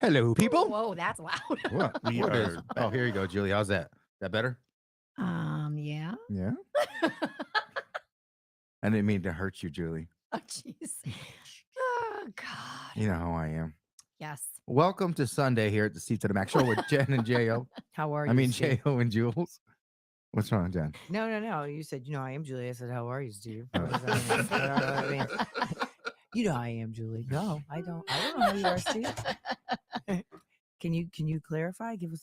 Hello, people. Whoa, that's loud. What? We What is? are Oh, here you go, Julie. How's that? That better? Yeah. Yeah. I didn't mean to hurt you, Julie. Oh, jeez. Oh, God. You know how I am. Yes. Welcome to Sunday here at the Seat to the Max Show with Jen and Jo. How are you? I mean Steve? Jo and Jules. What's wrong, Jen? No. You said, I am Julie. I said, how are you, Steve? Oh. What does that mean? I don't know what it means. You know I am Julie. No, I don't. I don't know how you are, Steve. Can you clarify? Give us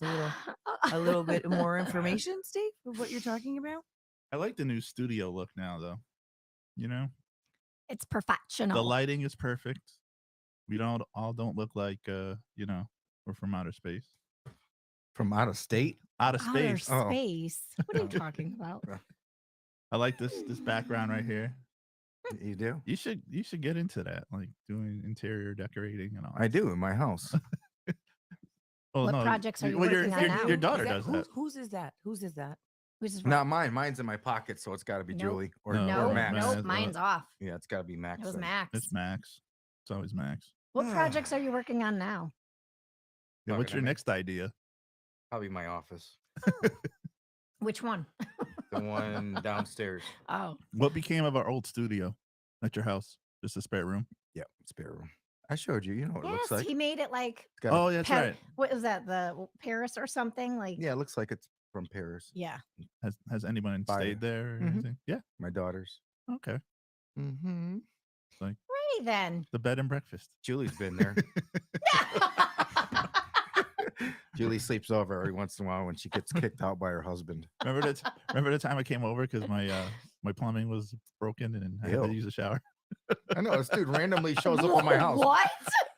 a little bit more information, Steve, of what you're talking about? I like the new studio look now, though. You know, It's professional. the lighting is perfect. We don't look like we're from outer space. From out of state? Out of Outer space. Oh. space. What are you talking about? I like this background right here. You do? You should get into that, like doing interior decorating and all. I do in my house. Oh, What no, projects are you well, working on now? Your daughter Is that- does that. Whose is that? Whose is that? Who's his Not mine. Mine's in my pocket, so it's got to be Nope. Julie or, No, No, or Max. man, nope, that's mine's off. Yeah, it's got to be Max. It was then. Max. It's Max. It's always Max. What projects are you working on now? Yeah, Not what's gonna your make- next idea? Probably my office. Which one? The one downstairs. Oh, What became of our old studio at your house? Just a spare room. Yep, spare room. I showed you. You know what it yes, looks like. he made it like It's got a- Oh, that's Pe- right. what was that? The Paris or something? Like yeah, it looks like it's from Paris. yeah. Has anyone By- stayed there or Mhm. anything? Yeah. My daughters. Okay. Mm-hmm. Right then. The bed and breakfast. Julie's been there. Julie sleeps over every once in a while when she gets kicked out by her husband. Remember the time I came over because my plumbing was broken and I had Ew. to use a shower. I know this dude randomly shows up at my house. What?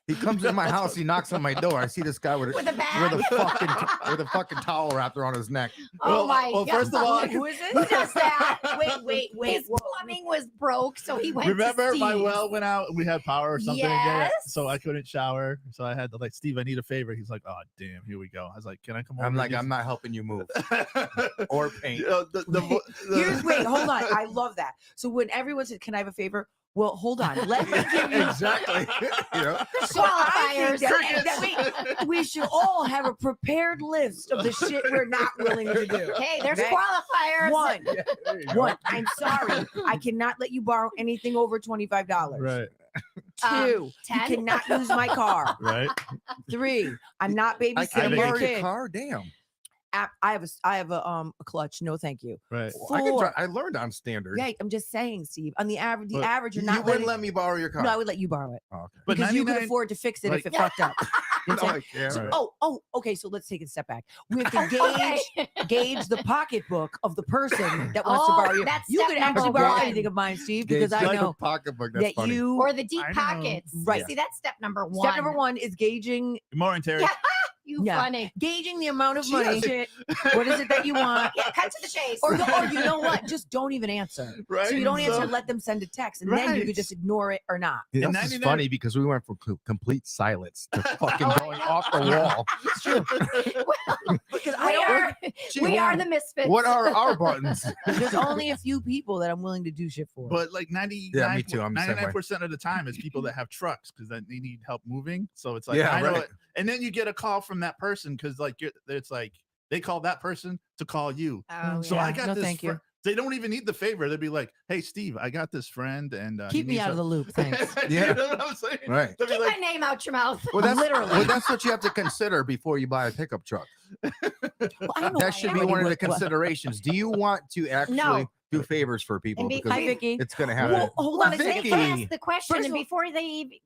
He comes in my house. He knocks on my door. I see this guy with With a bag? with a fucking towel wrapped around his neck. Oh my well, god. first of all, Who is who it? does that? Wait. His plumbing was broke, so he went Remember to my Steve's. well went out and we had power or something? Yeah, Yes. so I couldn't shower. So I had to like, Steve, I need a favor. He's like, oh damn, here we go. I was like, can I come over? I'm and like, use- I'm not helping you move or paint. Wait, hold on. I love that. So when everyone said, "Can I have a favor?" Well, hold on. Let me give you Exactly. You know? So I think Qualifiers. we should all have a prepared list of the shit we're not willing to do. Hey, there's Okay? qualifiers. One, There you go. one. I'm sorry. I cannot let you borrow anything over $25. Right, Two, you 10? cannot use my car. right. 3, I'm not I babysitting can't your borrow your kid. car. Damn. I have a clutch. No, thank you. Right. I can 4, I learned on standard. yeah, I'm just saying, Steve. On the average, But average, you're You not wouldn't letting. let me borrow your car. No, I would let you borrow it Oh, okay. But because you could 99 afford to fix it like- if it fucked up. You know No, what I'm I can't. saying? Right. Oh, okay. So let's take a step back. We have to gauge Okay. gauge the pocketbook of the person that wants to Oh, borrow your. that's You step could number actually borrow one. anything of mine, Steve, because It's I like know a pocketbook. That's that funny. you. Or the deep I know. pockets. Right. See, that's step number one. Step number 1 is gauging More interior. Yeah. You Yeah. funny. the amount of She money. doesn't- What is it that you want? Yeah, cut to the chase. Or you know what? Just don't even answer. Right. So you don't answer. So- Let them send a text, and then you Right. could just ignore it or not. You know, And this is 99 funny because we went from complete silence to fucking Oh, going off the wall. It's true. Because I we don't. are the misfits. What are our buttons? There's only a few people that I'm willing to do shit for. But like 99, Yeah, me too. I'm the same way. 99% of the time is people that have trucks because they need help moving. So it's like, Yeah, I know right. it. And then you get a call from that person because like it's like they call that person to call you. Oh, So yeah. I got No, this. thank you. They don't even need the favor. They'd be like, "Hey, Steve, I got this friend, and Keep me out of the loop, thanks. Yeah. You know what I'm saying? Right. They'd be Keep like, my name out your mouth. Well, that's Literally. Well, that's what you have to consider before you buy a pickup truck. Well, I don't know That why should be everybody one of the would- considerations. Do you want to actually No. do favors for people? And be- Because Hi, Vicky. it's going to happen. Well, hold Well, on a they second. can ask the question, First and of all- before they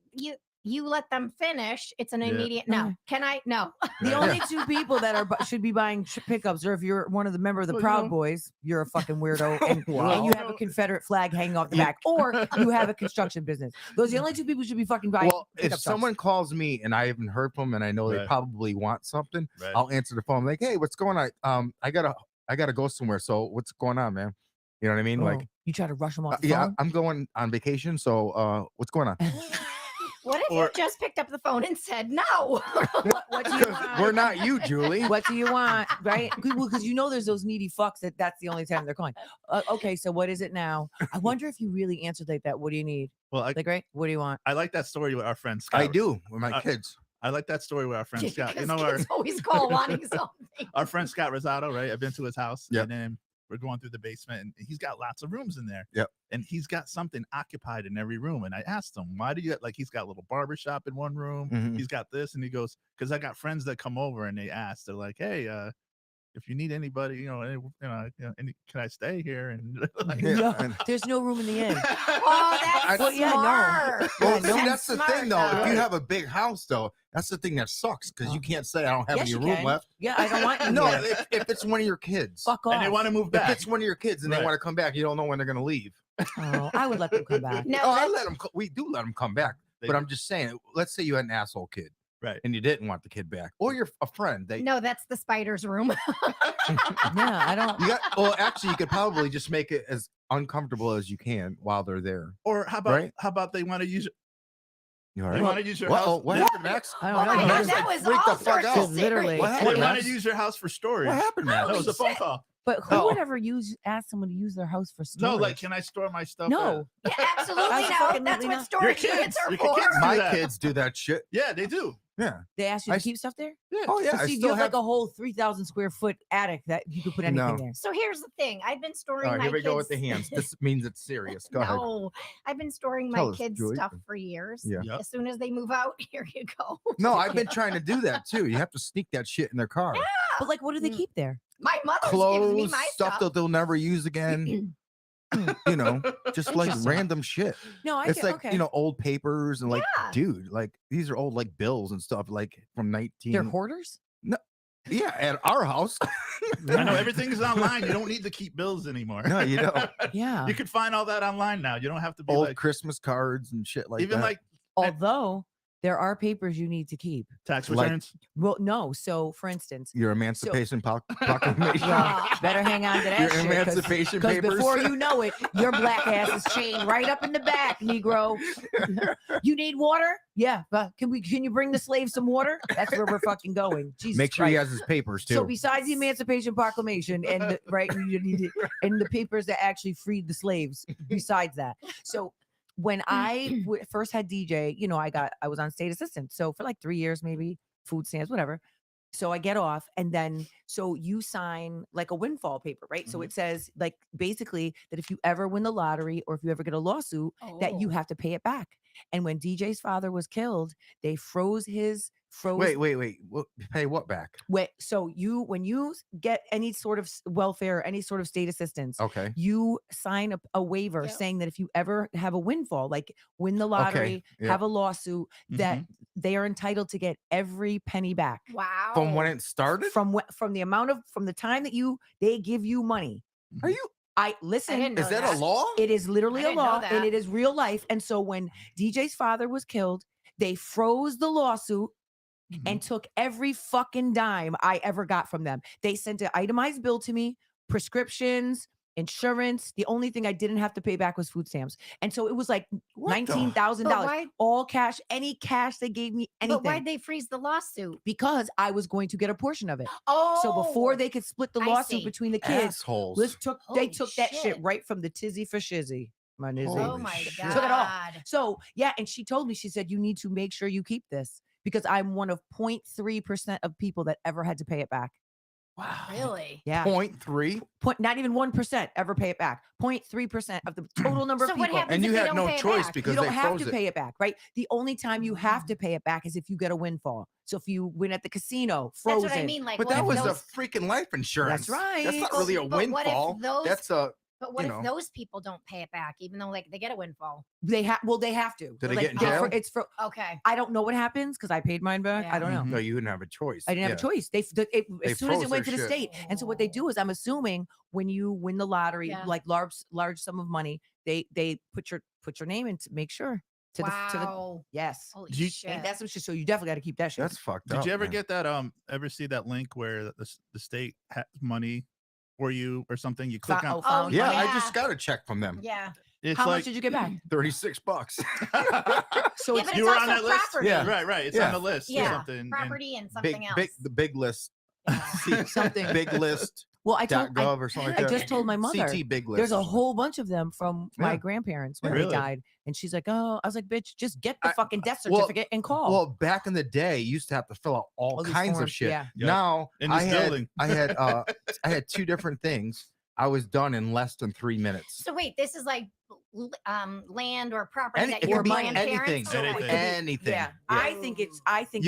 you let them finish, it's an Yeah. immediate no. Can I? No. The Right. only two people that should be buying pickups are if you're one of the member of the Well, Proud you know- Boys, you're a fucking weirdo, and, Wow. and you have a Confederate flag hanging off the back, or you have a construction business. Those are the only two people who should be fucking buying Well, if pickup trucks. someone calls me and I haven't heard from them and I know they Right. probably want something, Right. I'll answer the phone like, "Hey, what's going on? I gotta go somewhere. So what's going on, man? You know what I mean? Oh, Like, you try to rush them off the yeah, phone. I'm going on vacation. So what's going on? What if Or- you just picked up the phone and said no? What do you Because want? we're not you, Julie. What do you want? Right? Because you know there's those needy fucks that's the only time they're calling. Okay, so what is it now? I wonder if you really answered like that. What do you need? Well, Like, right? What do you want? I like that story with our friend Scott. I do with my Uh, kids. I like that story where our friend Scott, you know, kids always call wanting something. our friend Scott Rosado, right? I've been to his house, Yep. and then we're going through the basement, and he's got lots of rooms in there. Yep. And he's got something occupied in every room. And I asked him, why do you like? He's got a little barber shop in one room. Mhm. He's got this, and he goes, because I got friends that come over and they ask, they're like, hey, if you need anybody, can I stay here? And like, Yeah, No, and- there's no room in the inn. Oh, that's Well, yeah, no. smart. Well, Yeah, see, no. that's the smart, thing, though. If you though. have a big house, though, that's the thing that sucks because you Oh. can't say I don't have Yes, any you room can. left. Yeah, I don't want you No, here. if it's one of your kids, Fuck off. and they want to move if back. it's one of your kids and they Right. want to come back, you don't know when they're going to leave. Oh, I would let them come back. No, Oh, I that's- let them. We do let them come back, They but do. I'm just saying. Let's say you had an asshole kid, Right. and you didn't want the kid back, or you're a friend. They no, that's the spider's room. Yeah, I don't. you got. Well, actually, you could probably just make it as uncomfortable as you can while they're there. Or Right. how about they want to use You all they right? want to use your Uh-oh, house? what they- happened, Max? I Oh don't my know. god, Max, that like, was freaked the all fuck out. sorts of Literally. serious. What They happened, want Max? to use your house for storage. What happened, Max? That was a phone shit. call. But who Oh. would ever ask someone to use their house for storage? No, like, can I store my stuff? No. Yeah, absolutely no. That's Absolutely what not. storage Your units are kids for. do My that. kids do that shit. Yeah, they do. Yeah. They ask you I to s- keep stuff there? Yeah. Oh yeah. So I see, you still have have. like a whole 3,000 square foot attic that you could put anything No. there. So here's the thing. I've been storing Oh, my here we kids. go with the hands. This means it's serious. Go ahead. No, I've been storing Tell my us, kids' Julie. stuff for years. Yeah. Yep. As soon as they move out, here you go. No, I've been trying to do that too. You have to sneak that shit in their car. But like, what do they Mm. keep there? My mother gives me Clothes, my stuff that they'll never use again. You know, just like Interesting. random shit. No, I It's get like okay. old papers and like, Yeah. dude, like these are old like bills and stuff like from 19. They're hoarders. Yeah, at our house. I know everything is online. You don't need to keep bills anymore. No, you don't. Yeah. You can find all that online now. You don't have to be Old like Christmas cards and shit like even that. like Although there are papers you need to keep. tax Like- returns. Well, no. So, for instance, Your emancipation proclamation. well, better hang on to that Your shit. emancipation Because papers. before you know it, your black ass is chained right up in the back, Negro. You need water? Yeah, but can you bring the slave some water? That's where we're fucking going. Jesus Make sure he Christ. has his papers too. So besides the Emancipation Proclamation and the, right, you need it, and the papers that actually freed the slaves. Besides that, so when I first had DJ, you know, I was on state assistant, so for like 3 years, maybe food stamps, whatever. So I get off, and then so you sign like a windfall paper, right? So it says like basically that if you ever win the lottery or if you ever get a lawsuit, that you Oh. have to pay it back. And when DJ's father was killed, they froze. wait. Pay what back? So when you get any sort of welfare, any sort of state assistance, Okay. you sign a waiver Yep. saying that if you ever have a windfall, like win the lottery, yeah. have a lawsuit, that Mhm. they are entitled to get every penny back Wow. From when it started? from the time that they give you money. Are you? I listen. didn't Is know that a law? It is literally I a didn't know law and that. it is real life. And so when DJ's father was killed, they froze the lawsuit Mhm. and took every fucking dime I ever got from them. They sent an itemized bill to me, prescriptions, insurance. The only thing I didn't have to pay back was food stamps. And so it was like What the- $19,000, But why? all cash, any cash they gave me, But anything, why'd they freeze the lawsuit? because I was going to get a portion of it. Oh, So before they could split the I lawsuit see. between the kids, Assholes. they Holy took that shit shit. right from the tizzy for shizzy. My nizzy. Oh Holy my shit. god. Took it all. So yeah, and she told me, she said, you need to make sure you keep this because I'm one of 0.3% of people that ever had to pay it back. Wow. Really? Yeah. 0.3. Not even 1% ever pay it back. 0.3% of the total number So of what people. happens And you if they had don't no pay it choice back? because You don't they have froze to it. pay it back, right? The only time you have Wow. to pay it back is if you get a windfall. So if you win at the casino, That's frozen. what I mean. Like, But what that if was those, a freaking life insurance. That's right. not really a But what if windfall. those- That's a. But what you if know. those people don't pay it back, even though like they get a windfall? They have to. Did they Like, get in they're jail? it's for Okay. I don't know what happens because I paid mine back. Yeah. I don't know. Mhm. No, you didn't have a choice. I didn't have a choice. As soon as froze it went to their the shit. state. And so what they do is, I'm assuming when you win the lottery, Yeah. like large sum of money, they put your name in to make sure to the Wow. yes. Holy Do you- shit. And that's what so you definitely got to keep that shit. That's fucked up. Did you ever man. get that? Ever see that link where the state has money for you or something? You click on. found Yeah, money. I Yeah. just got a check from them. yeah. It's How like much did you get back? $36. So Yeah, it's but you it's were on also that list. property. Yeah. Right. It's Yeah. on the list or Yeah. something. and- Property and Big, something else. the big list. Yeah. something. Big list. Well, I told I, .gov or something like I that. just told my mother. CT Big List. There's or a something. whole bunch of them from my Yeah. grandparents when Really? they died, and she's like, "Oh," I was like, "Bitch, just get the I- fucking death well- certificate and call." Well, back in the day, you used to have to fill out all these kinds of forms, shit. yeah. Yep. Now In I this had building. I had 2 different things. I was done in less than 3 minutes. So wait, this is like land or property Any, that it your could be grandparents anything. sold. Anything. Anything. Yeah, I think You-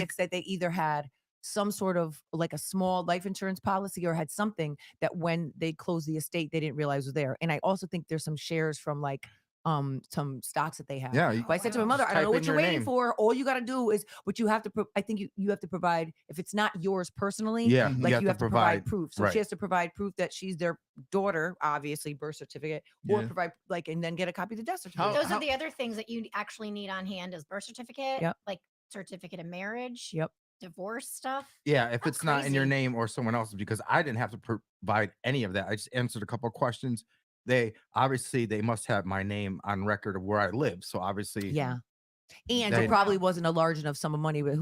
it's that they either had some sort of like a small life insurance policy or had something that when they closed the estate they didn't realize was there. And I also think there's some shares from like some stocks that they have. Yeah. But I said to my mother, Just I don't know type what in you're your waiting name. for. All you got to do is, but you have to. I think you have to provide if it's not yours personally. Yeah. Like you have to provide provide. proof. So right. she has to provide proof that she's their daughter, obviously birth certificate, or Yeah. provide like and then get a copy of the death certificate. Those are the other things that you actually need on hand: is birth certificate, Yep. like certificate of marriage, Yep. divorce stuff. Yeah, if That's it's not in your crazy. name or someone else's, because I didn't have to provide any of that. I just answered a couple of questions. They must have my name on record of where I live. So obviously, Yeah. And They- it probably wasn't a large enough sum of money, but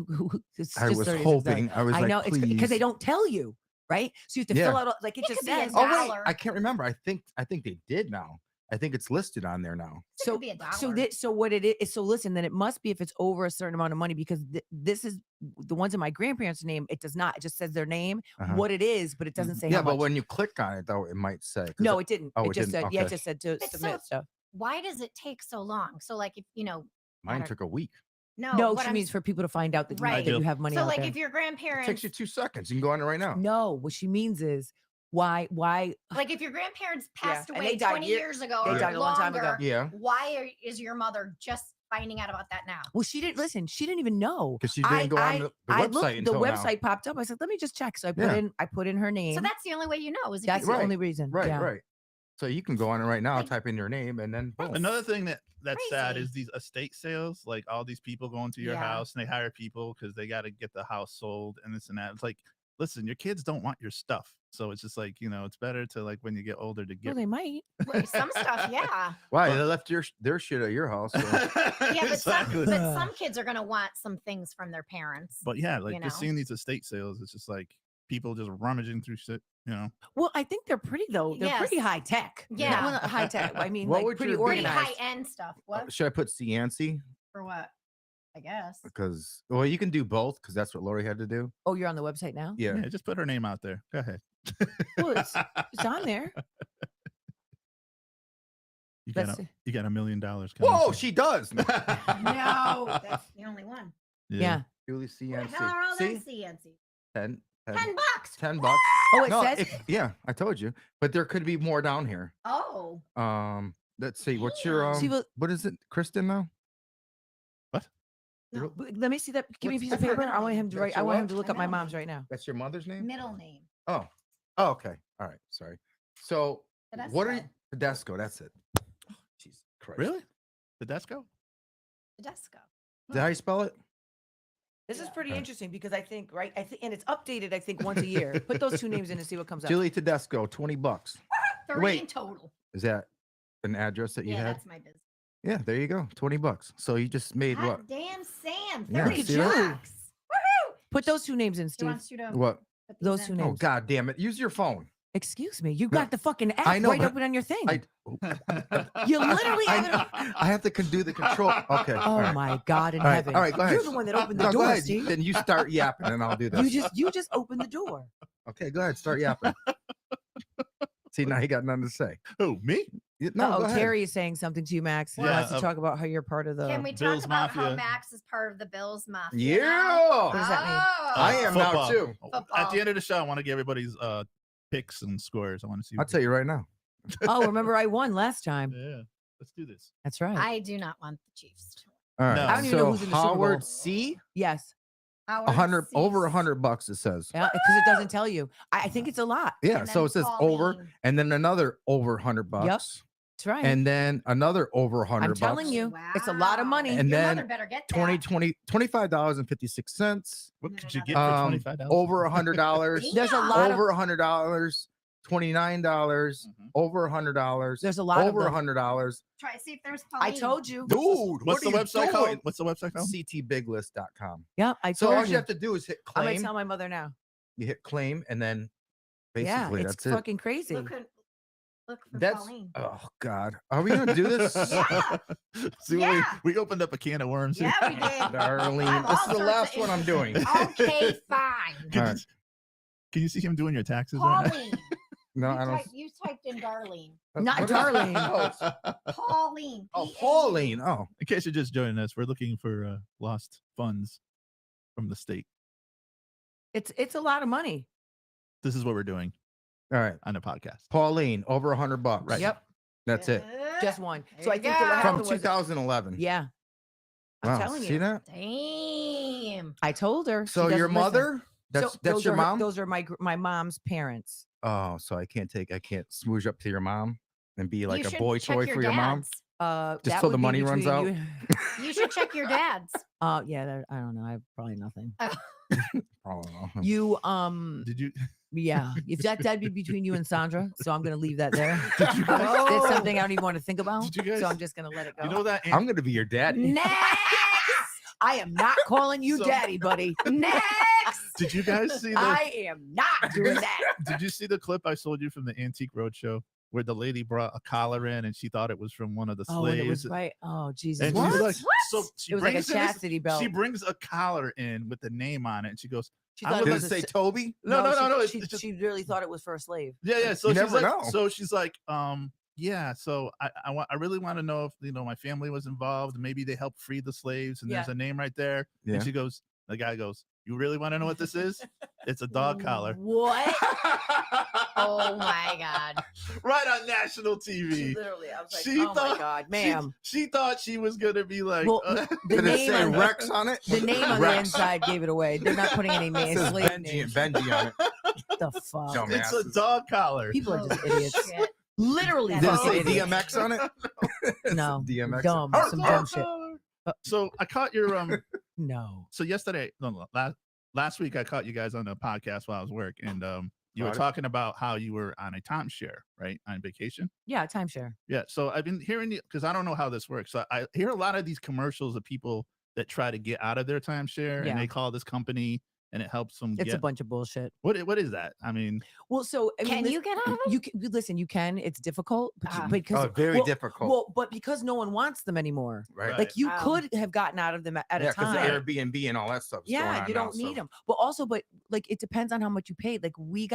it's I just was 36,000. hoping. I was I like, know it's because they please. don't tell you, right? So you have to Yeah. fill out like it It just could be a says. Oh wait, dollar. I can't remember. I think they did now. I think it's listed on there now. It So could be a dollar. so what it is? So listen, then it must be if it's over a certain amount of money because this is the ones in my grandparents' name. It does not. It just says their name, Uh-huh. what it is, but it doesn't say. Yeah, how but much. when you click on it, though, it might say. 'cause No, it didn't. oh, it it just didn't? said yeah. It Okay. just said to It's submit so- stuff. Why does it take so long? So like if mine don't- took a week. No, what she I'm means for people to find out that, Right. that you have money so out like there. if your It grandparents takes you 2 seconds. You can go on it right now. No, what she means is why like if your grandparents Yeah, passed and away they died 20 year- years ago they or died a long time ago. longer, Yeah, why is your mother just finding out about that now? Well, she didn't listen. She didn't even know. because she didn't go on the I website looked, the until now. website popped up. I said, "Let me just check." So Yeah. I put in her name. So that's the only way you know is if That's you the Right. only reason. Right, yeah. right. So you can go on it right now, Like- type in your name, and then boom. Another thing that's sad Crazy. is these estate sales. Like all these people going to your Yeah. house and they hire people because they got to get the house sold and this and that. It's like, listen, your kids don't want your stuff, so it's just like it's better to like when you get older to Well, get. they might. Well, some stuff, yeah. Why But- they left their shit at your house? So. Yeah, but exactly. some kids are gonna want some things from their parents. But yeah, like you just know? seeing these estate sales, it's just like people just rummaging through shit. Well, I think they're pretty though. They're pretty Yes. high tech. Yeah. Well, not high tech. I mean, What like would pretty your Pretty organized. high end stuff. What Should I put Cianci? for what? I guess. Because you can do both because that's what Lori had to do. Oh, you're on the website now. Yeah. Yeah, just put her name out there. Go ahead. Well, it's on there. You Let's got see. $1 million. coming Whoa, soon. she does. No, that's the only one. Yeah. Julie What Cianci. the hell are all See? them CNC? 10 $10. $10. Oh, it No, says. yeah, I told you. But there could be more down here. Oh, Let's see. What's your See, well, what is it, Kristen? Now no. let me see that. Give me a What's piece of that? paper. I want him to That's write. I your want him what? to look My up my middle mom's name. right now. that's your mother's name. Middle name. Oh, okay. All right. Sorry. So what are you? Tedesco. Tedesco. That's it. Jesus Christ. Really? Did that go? Tedesco. Is that how you spell it? This is Yeah. pretty Right. interesting because I think right. I think and it's updated. I think once a year. Put those two names in and see what comes up. Julie Tedesco. $20. 3 Wait. in total. Is that an address that you Yeah, had? that's my business. Yeah. There you go. $20. So you just made God what? damn Sam. Yeah, 30 see that? bucks. Woohoo! Put those two names in, He Steve. wants you to What? put these Those in. two Oh names. God damn it! Use your phone. Excuse me. You No, got the fucking app I know, right but open on your thing. I You literally have it. I have to do the control. Okay. all Oh right. my God in All right, heaven! all right, go ahead. You're the one that opened the No, go door, ahead. Steve. Then you start yapping, and I'll do this. You just opened the door. Okay, go ahead. Start yapping. See, now you got nothing to say. Oh, me? No, Oh, go ahead. Terry is saying something to you, Max. He Yeah, wants to talk about how you're part of the. Can we talk Bills about how Mafia. Max is part of the Bills Mafia? Yeah. now? What does that mean? Oh. I am now, Football. too. At Football. the end of the show, I want to get everybody's picks and scores. I want to see. I'll tell you right now. Oh, remember I won last time. Yeah, let's do this. That's right. I do not want the Chiefs to All right. No. I don't even know so who's in the Super Bowl. Howard C. Yes. win. 100 over Cease. $100. It says. Yeah, because it doesn't tell you. I think it's a lot. Yeah. And So then it says over, Pauline. and then another over $100. That's right. And then another over $100. I'm telling you, it's a lot of money. And Your then mother better get that. $25.56. What No, could no, you no, get no. for Um, $25? Over $100. There's a lot of Over $100. $29. Mhm. Over $100. there's a lot Over of them. $100. Try see if there's I Pauline. told you. Dude, What's the what are you website called? doing? What's the website called? ctbiglist.com. Yeah, I So all told you you. have to do is hit I'm gonna claim. tell my mother now. You hit claim, and then Yeah, Basically, it's that's it. fucking crazy. Look for That's Pauline. oh god. Are we gonna do this? Yeah. See, Yeah. we opened up a can of worms. here. Yeah, we did. Darling, I'm this all is the sorts last of one I'm doing. Okay, fine. Can, All you, right. can you see him doing your taxes right Pauline. No, I don't. You typed in Darlene. Not what is- Darlene. now? Pauline. Oh, P-A-U. Pauline. Oh, In case you're just joining us, we're looking for lost funds from the state. It's a lot of money. This is what we're doing all right. on the podcast. Pauline, over $100. Right. Yep, That's it. just one. There So I you think go. what From happened was, 2011. yeah, I'm Wow. telling See you. that? Damn. I told her. she So doesn't your listen. mother? That's So that's those your are her- mom. Those are my mom's parents. Oh, so I can't smoosh up to your mom and be like You a should boy check toy for your mom. dad's. Just That till the would be money runs between out? You should check your dad's. Yeah, I don't know. I have probably nothing. Oh, no. You Did you? yeah. If that'd be between you and Sandra, so I'm gonna leave that there. Did you guys? That's something I don't even want to think about. Did you guys? So I'm just gonna let it go. You know that? I'm gonna be your daddy. Next. I am not calling you So- daddy, buddy. Next. Did you guys see the? I am not doing that. Did you see the clip I showed you from the Antique Roadshow where the lady brought a collar in and she thought it was from one of the Oh, and slaves? it was right. Oh, Jesus. And What? she's like, so she It was like a brings in this- chastity belt. She brings a collar in with the name on it, and she goes, She I thought Did was it a say sa- Toby? No, she, it's just- she really thought it was for a slave. yeah. So You she's never like, know. so she's like, yeah. So I really want to know if my family was involved. Maybe they helped free the slaves, and there's Yeah. a name right there. Yeah. And she goes, the guy goes, you really want to know what this is? It's a dog collar. What? Oh my God. Right on national TV. Literally, I was like, She oh my thought- God, She- ma'am. She, thought she was gonna be like, Well, the Did it name say on Rex on it? the name on the Rex. inside gave it away. They're not putting any It man says slave Benji, names. Benji on it. The fuck? Dumb it's a asses. dog collar. People are just Oh, idiots. shit. Literally, Did Did it fucking say idiots. DMX on it? It No, said DMX. dumb, Oh, some dumb shit. So I caught your No. So yesterday, no, last week I caught you guys on the podcast while I was work, and you were Got it. talking about how you were on a timeshare, right, on vacation. Yeah, timeshare. Yeah. So I've been hearing because I don't know how this works. So I hear a lot of these commercials of people that try to get out of their timeshare, Yeah. and they call this company, and it helps them It's a get. bunch of bullshit. What is that? I mean, Well, so I mean, Can you get out of it? You can listen. You can. It's difficult, but Ah. because Oh, very well, difficult. Well, but because no one wants them anymore. right. Like you Wow. could have gotten out of them at Yeah, a because time. Airbnb and all that stuff. Yeah, you don't need them. But also, but like it depends on how much you paid. Like we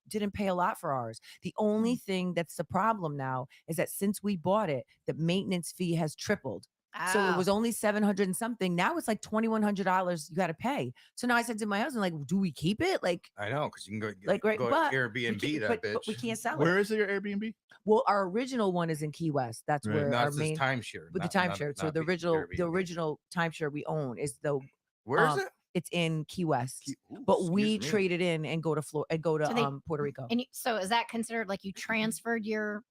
didn't pay a lot for ours. The only thing that's the problem now is that since we bought it, the maintenance fee has tripled. So it was Oh. only 700 and something. Now it's like $2,100 you got to pay. So now I said to my husband, like, do we keep it? Like, I know, because you can go, Like, right, go but we Airbnb can't- that bitch. but we can't sell where it. is your Airbnb? Well, our original one is in Key West. That's Right. where No, our it's main timeshare. with the not- timeshare. So not the Airbnb. original timeshare we own is the Where is um, it? it's in Key West. Ooh, But excuse we me. traded in and go to So they- Puerto Rico. And so is that considered like you transferred your?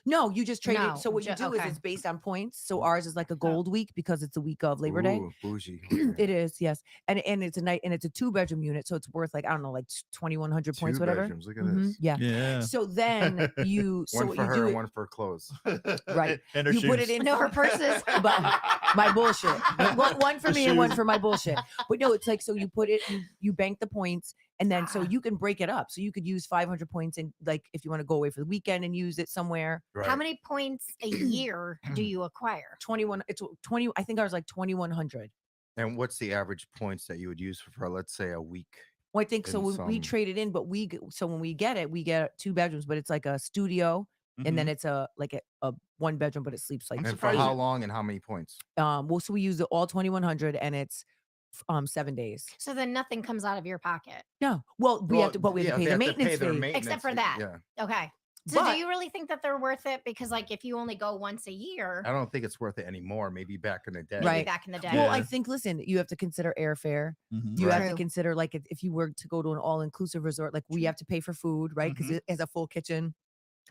No, you just trade it. So No, what you ju- do is okay. it's based on points. So ours is like a gold week because it's the week of Labor Day. Ooh, bougie. It is, yes. And it's a night and it's a 2-bedroom unit. So it's worth like, I don't know, like 2,100 points, Two whatever. bedrooms, look at Mhm, this. Yeah. Yeah. So then so One what for you her do and it- one for clothes. Right. And her you put it shoes. in No, for- her purses. but my bullshit. One for The me and one shoes. for my bullshit. But no, it's like so you put it, you bank the points, and then so Ah. you can break it up. So you could use 500 points, and like if you want to go away for the weekend and use it somewhere. Right. How many points a year do you acquire? 21. It's 20. I think I was like 2,100. And what's the average points that you would use for let's say, a week? Well, I think so. In We some- traded in, but so when we get 2 bedrooms, but it's like a studio, and then it's a 1 bedroom, but it sleeps like I'm And for surprised how you- long and how many points? well, so we use it all 2,100, and it's 7 days. So then nothing comes out of your pocket. No, well, we have to yeah, pay they the have to maintenance their fee. maintenance for fee, that. Yeah. Okay. So But- do you really think that they're worth it? Because like if you only go once a year, I don't think it's worth it anymore. Maybe back in the day. maybe Right. back in the day. Well, Yeah. I think listen, you have to consider airfare. Mhm. You have to True. consider like if you were to go to an all-inclusive resort, like we have to pay for food, right? Because Mhm. it has a full kitchen.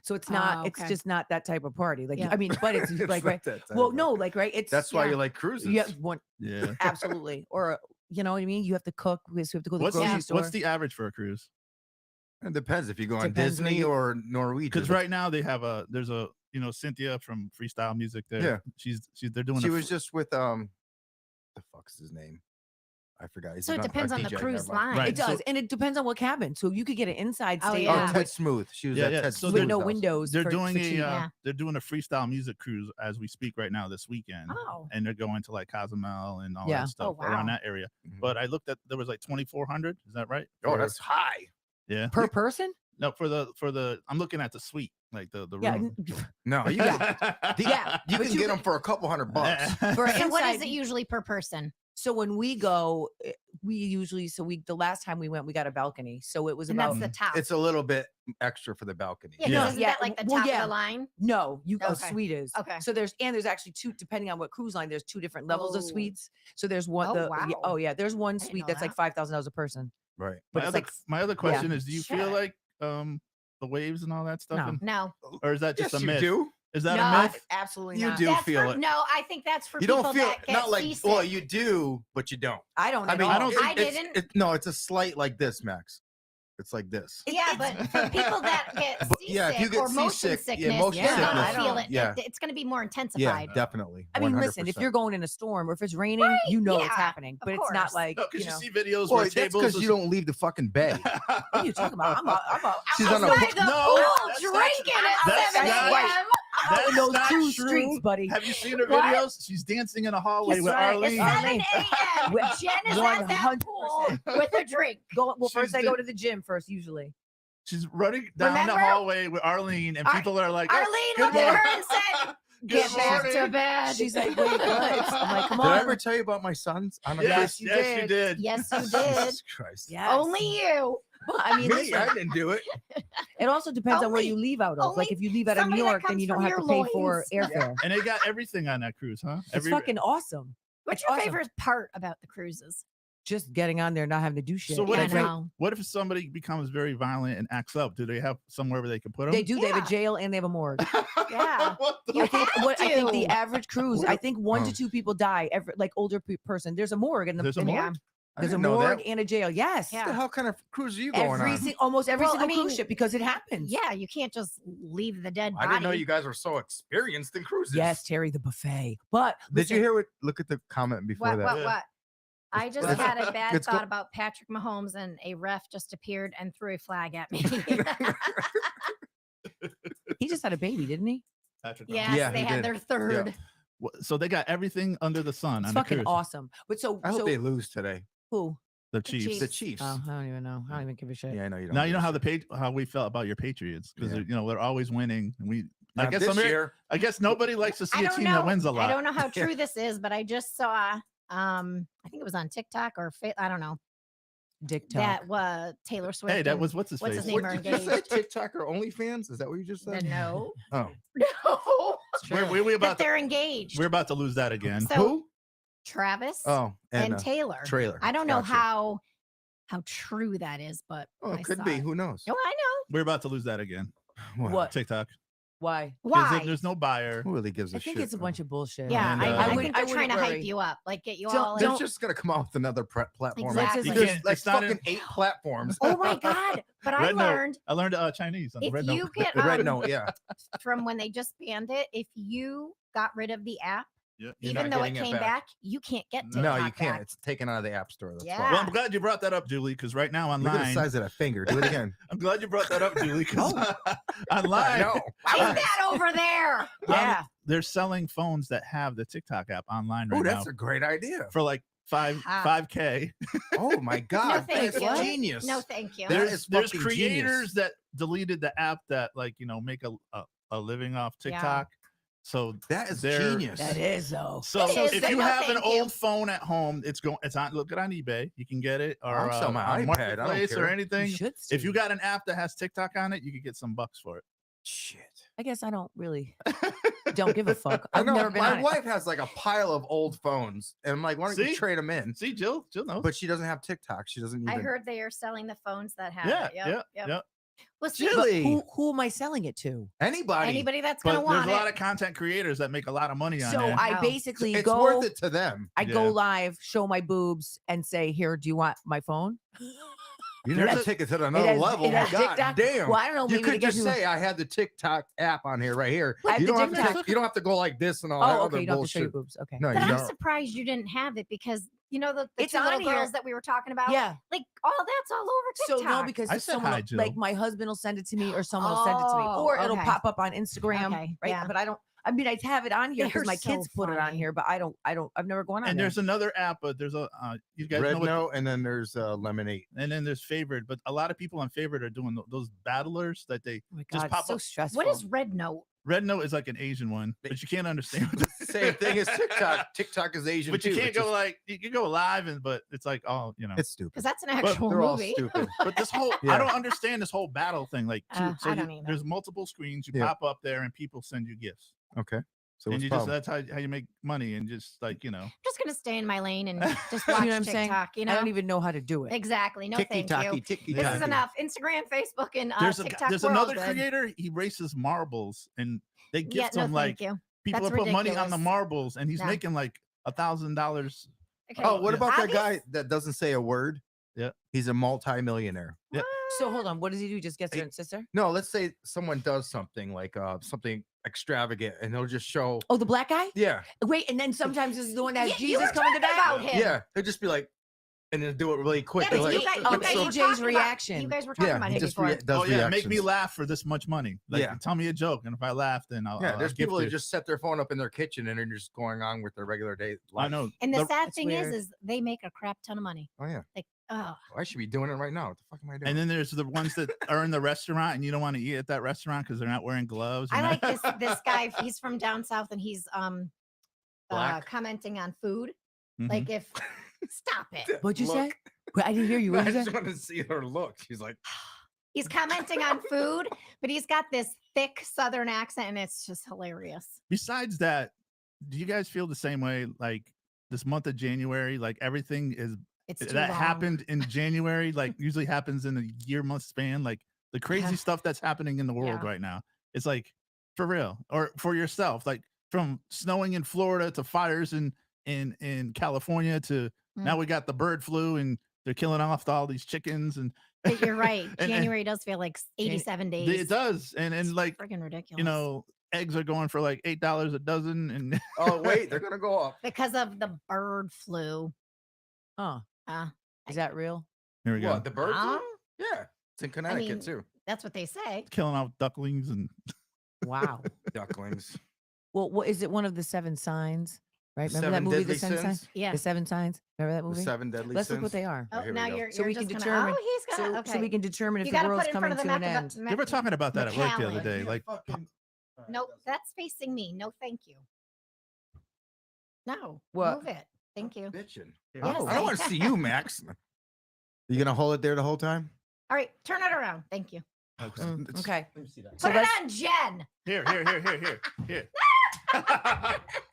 So it's not, it's okay. just not that type of party. Like Yeah. I mean, but it's It's like not right. that type Well, of- no, like right. It's That's why yeah. you like cruises. yeah, one Yeah. absolutely. Or you know what I mean? You have to cook because you have to go to the What's grocery the, store. what's the average for a cruise? It depends if you go on Depends where Disney you- or Norwegian. Because right now they have there's a Cynthia from Freestyle Music there. Yeah. She's they're doing she a was just with the fuck's his name? I forgot. Is So it on- depends on the DJ, cruise never mind. line. Right. It does, So- and it depends on what cabin. So you could get an inside Oh, state yeah. Oh, room Ted Smooth. She was Yeah, at yeah. Ted So with Smooth's no house. windows. They're for doing cheap. Yeah. they're doing a freestyle music cruise as we speak right now this weekend. Oh. And they're going to like Cozumel and all Yeah. that stuff Oh, around wow. that area. Mhm. But I looked at there was like 2,400. Is that right? Oh, For- that's high. yeah. per person. No, for the I'm looking at the suite, like the Yeah, room. No, you can, Yeah, you but can you get could- them for a couple $100. for So what is inside- it usually per person? So when we go, we usually the last time we went, we got a balcony. So it was And about that's the top. It's a little bit extra for the balcony. yeah, 'cause Yeah. isn't Yeah, that like the well, top yeah. of the line? no, you a Okay. suite is Okay. So there's actually two, depending on what cruise line. There's two different levels of Oh. suites. So there's one. Oh, yeah, wow. oh yeah, there's one didn't suite know that's like that. $5,000 a person. Right. But my it's other like my other question is, do you feel Shit. like the waves and all that stuff, No. and- No. or is that just Yes, a you myth? do. Is that No. a myth? Absolutely You not. do That's feel for, it. No, I think that's for You people don't feel that get not like seasick. well, you do, but you don't. I don't. I at mean, all. I don't I it's- didn't. no, it's a slight like this, Max. It's like this. Yeah, but for people that get But, seasick yeah, if you get or motion seasick, yeah, sickness, motion they're gonna sickness, feel it. yeah. It's going to be more Yeah, intensified. definitely. I mean, listen, if 100%. you're going in a storm or if it's raining, Right, you know yeah, it's happening. of But it's not course. like No, because you you know. see videos Boy, where that's tables. because you don't leave the fucking bay. What are you talking about? I'm a She's on a Outside po- the No, pool that's drinking not- at that's 7 not- a.m. out in That's those not cruise true. streets, buddy. Have you seen her What? videos? She's dancing in a hallway That's with right. Arlene. It's 7 Arlene. a.m. With Jen is at that 100%. pool with a drink. Well, She's first I go the- to the gym first, usually. She's running down the Remember? hallway with Arlene, and Ar- people are like, "Oh, Arlene good looked at her morning." and said, Good "Get back to morning. bed." She's like, wait, what? I'm like, come Did I on. ever tell you about my sons? On a Yes, cruise? you yes, you did. did. Yes, you did. Jesus Christ. Yes. Only you. Well, I mean, Me, listen, I didn't do it. it also depends on where Only- you leave out of. Like only if you leave out of New somebody that York, then comes you don't from have to your pay for loins. airfare. And they got everything on that cruise, huh? It's fucking awesome. What's It's your awesome. favorite part about the cruises? Just getting on there, not having to do shit. So what Yeah, if I it- know. What if somebody becomes very violent and acts up? Do they have somewhere where they can put them? They do. They have Yeah. a jail and they have a morgue. Yeah. What the You I think have what I think the to. average cruise, What I if- think one Oh. to two people die every like older person. There's a morgue in the There's a in the- morgue? I There's a didn't know morgue that. and a jail. Yes. Yeah. What the hell kind of cruise are you going Every on? almost every Well, I single cruise mean, ship because it happens. Yeah, you can't just leave the dead body. I didn't know you guys were so experienced in cruises. Yes, Terry, the buffet. But Did you listen, hear what? Look at the comment before What? that. What? Yeah. What? I just It's- had a bad it's go- thought about Patrick Mahomes, and a ref just appeared and threw a flag at me. he just had a baby, didn't he? Patrick yes, Mahomes. Yeah, they he had did. their third. So they got everything under the sun It's on the fucking cruise. awesome. But so I hope so they lose today. who? The Chiefs. Chiefs. The Chiefs. Oh, I don't even know. I don't even give a shit. Yeah, I know you don't. Now you know lose. how we felt about your Patriots because Yeah. you know they're always winning. And I Not guess this year. I guess nobody likes to see I a don't team know. that wins a lot. I don't know how true this is, but I just saw. I think it was on TikTok or I don't know. Dick That talk. was Taylor Swift. Hey, that and- was what's his what's face? his name? What are did you say? engaged. TikTok or OnlyFans? Is that what you just the said? no, Oh, no. We That about to, they're engaged. we're about to lose that again. So who? Travis Oh, and and Taylor. trailer. I don't know Gotcha. how true that is, but Oh, I it could saw be. it. Who knows? Oh, I know. We're about to lose that again. Well, What? TikTok. Why? 'Cause Why? There's no buyer. Who really gives a I shit? think it's a bunch of bullshit. Yeah, And, I, uh, I I think wouldn't- they're I trying to wouldn't hype worry. you up, like get you Don't- all. They're in- just gonna come out with another platform. Exactly. There's can't- like it's not in- fucking 8 platforms. Oh my god! But I Red Note. learned I learned Chinese on the if Red you Note. get Red on Note, yeah. from when they just banned it, if you got rid of the app, Yeah. You're even not though it getting it came back. back, you can't get No, TikTok No, you can't. back. It's taken out of the app store. That's Yeah. why. Well, I'm glad you brought that up, Julie, because right now Look at the online, size of that finger. Do it again. I'm glad you brought that up, Julie, because I online, know. Is that over there? Yeah. they're selling phones that have the TikTok app online right Oh, now that's a great idea. for like Ah. 5K. Oh my God, thank that's you. genius. No, thank you. That There's is there's fucking creators genius. that deleted the app that like make a living off Yeah. TikTok. So That is They're- genius. That is though. so It is, if but you no, have an thank you. old phone at home, it's on. Look it on eBay. You can get it or I'll sell my on iPad, I don't Marketplace or care. You anything. should. If you Steve. got an app that has TikTok on it, you could get some bucks for it. Shit. I guess I don't really don't give a fuck. I I've know never been my on it. wife has like a pile of old phones, and I'm like, why don't See? you trade them in? See, Jill knows. But she doesn't have TikTok. She doesn't even. I heard they are selling the phones that have yeah, it. Yep, yeah, yep. yeah. Well, see, Jill- But Really? who am I selling it to? Anybody. anybody that's But gonna there's want a lot it. of content creators that make a lot of money on So there. I Wow. basically It's go. worth it to them. I go Yeah. live, show my boobs, and say, "Here, do you want my phone?" You There's have a- to take it to another It has- level. it has God TikTok. damn. Well, I don't know. You Maybe to could get just people- say I had the TikTok app on here right here. I have You the don't have to TikTok. take, you don't have to go like this and all that Oh, other okay. You don't have to show your bullshit. boobs. Okay. No, But you I'm don't. surprised you didn't have it because you know the It's two little on here. girls that we were talking about. Yeah. like all that's all over So TikTok. no, because I if said someone hi, will- like Jill. my husband will send it to me or someone will send it to me, Oh, or it'll okay. pop up on Instagram, Okay, right? yeah. But I don't. I mean, I have it on here because They're my kids so put it on funny. here, but I don't. I've never gone on And there. there's another app, but there's a you guys Red know what? Note, and then there's Lemonade. And then there's Favorite, but a lot of people on Favorite are doing those battlers that they Oh my just God, pop it's so up. stressful. What is Red Note? Red Note is like an Asian one, but you can't understand. What Same thing as TikTok. TikTok is Asian but too. you can't It's go just- like you can go live, but it's like It's stupid. Because that's an But actual They're all movie. stupid. But this whole Yeah. I don't understand this whole battle thing. Like, so I don't either. there's multiple screens. You Yeah. pop up there, and people send you gifts, Okay. So and what's you the just problem? that's how you make money, and just like I'm just gonna stay in my lane and just You watch know what I'm saying? TikTok. You know, I don't even know how to do it. exactly. No, Ticky thank you. tocky, ticky This is Yeah. enough. Instagram, Facebook, and TikTok. there's we're all another good. creator. He races marbles, and they Yeah, gift no, him like thank you. people That's put money on the ridiculous. marbles, and he's No. making like $1,000. Okay. Oh, what Yeah. about that Obvious- guy that doesn't say a word? Yeah. He's a multi-millionaire. Yeah. So hold on. What does he do? Just gets there Hey, and sits there? No, let's say someone does something like something extravagant and they'll just show. Oh, the black guy? Yeah. Wait, and then sometimes this is the one that has Yeah, you Jesus were coming to talking that. about him. Yeah. They'll just be like, and then do it really quick. Yeah, They're but like, you guys, oh, you guys were AJ's talking about- reaction. you guys were talking yeah, about he him just before. does Oh yeah, make me reactions. laugh for this much money. Like, Yeah. tell me a joke, and if I laugh, then I'll. Yeah, I'll there's gift people that you. just set their phone up in their kitchen and they're just going on with their regular day life. I know. And the sad That's thing weird. is they make a crap ton of money. Oh yeah. Like, oh, I should be doing it right now. What the fuck am I doing? And then there's the ones that are in the restaurant, and you don't want to eat at that restaurant because they're not wearing gloves. I and like that- this guy. He's from down south, and he's Black? commenting on food. Mhm. Like if stop it. What'd you say? Look. Wait, I didn't hear you. I What did you just say? want to see her look. She's like, He's commenting on food, but he's got this thick southern accent, and it's just hilarious. Besides that, do you guys feel the same way? Like this month of January, like everything is It's too that long. happened in January, like usually happens in a year-month span. Like the crazy Yeah. stuff that's happening in the world Yeah. right now. It's like for real, or for yourself, like from snowing in Florida to fires in California to now we got the bird flu and they're killing off all these chickens and But you're right. and- January does feel like 87 days. it does. And It's like, freaking ridiculous. you know, eggs are going for like $8 a dozen and oh wait, they're gonna go up. because of the bird flu. Huh. Uh, Is that real? here we go. What, the bird? flu? um, Yeah, it's in Connecticut mean, too. that's what they say. Killing off ducklings and Wow. Ducklings. Well, what is it? One of the seven signs, right? The Remember that seven movie, deadly The Seven Signs? sins. Yeah. The Seven Signs. Remember that The movie? seven deadly Let's sins. look what they are. Oh, here we now go. you're, So you're we can just determine. Gonna, oh, he's got okay. So we can determine if you the gotta world's put it in front coming of the to an end. they were talking about that at work the other McAllen. day. Like Nope, that's facing me. No, thank you. No, What? move it. Thank you. Bitching. Yes, I don't want to see you, Max. You gonna hold it there the whole time? All right, turn it around. Thank you. Mm, okay. Let me see that. So Put it let's- on, Jen. here.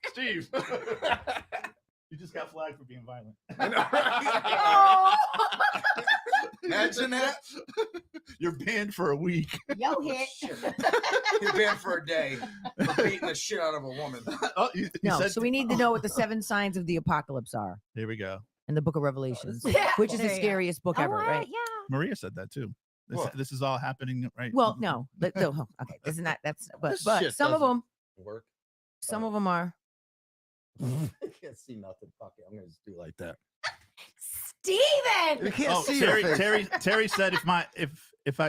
Steve. You just got flagged for being violent. Oh, Imagine that. You're banned for a week. yo hit. You're banned for a day for beating the shit out of a woman. Oh, you No, said- so we need to know what the seven signs of the apocalypse are Here we go. in the book of Revelations, Yeah, which is the there you go. scariest book Oh, ever, what? right? Yeah. Maria said that too. What? This is all happening right. Well, no, no, okay, isn't that's This but shit some of doesn't them, Work. some of them are. I can't see nothing. Fuck it. I'm gonna just do it like that. You Steven! can't Oh, see your face. Terry said if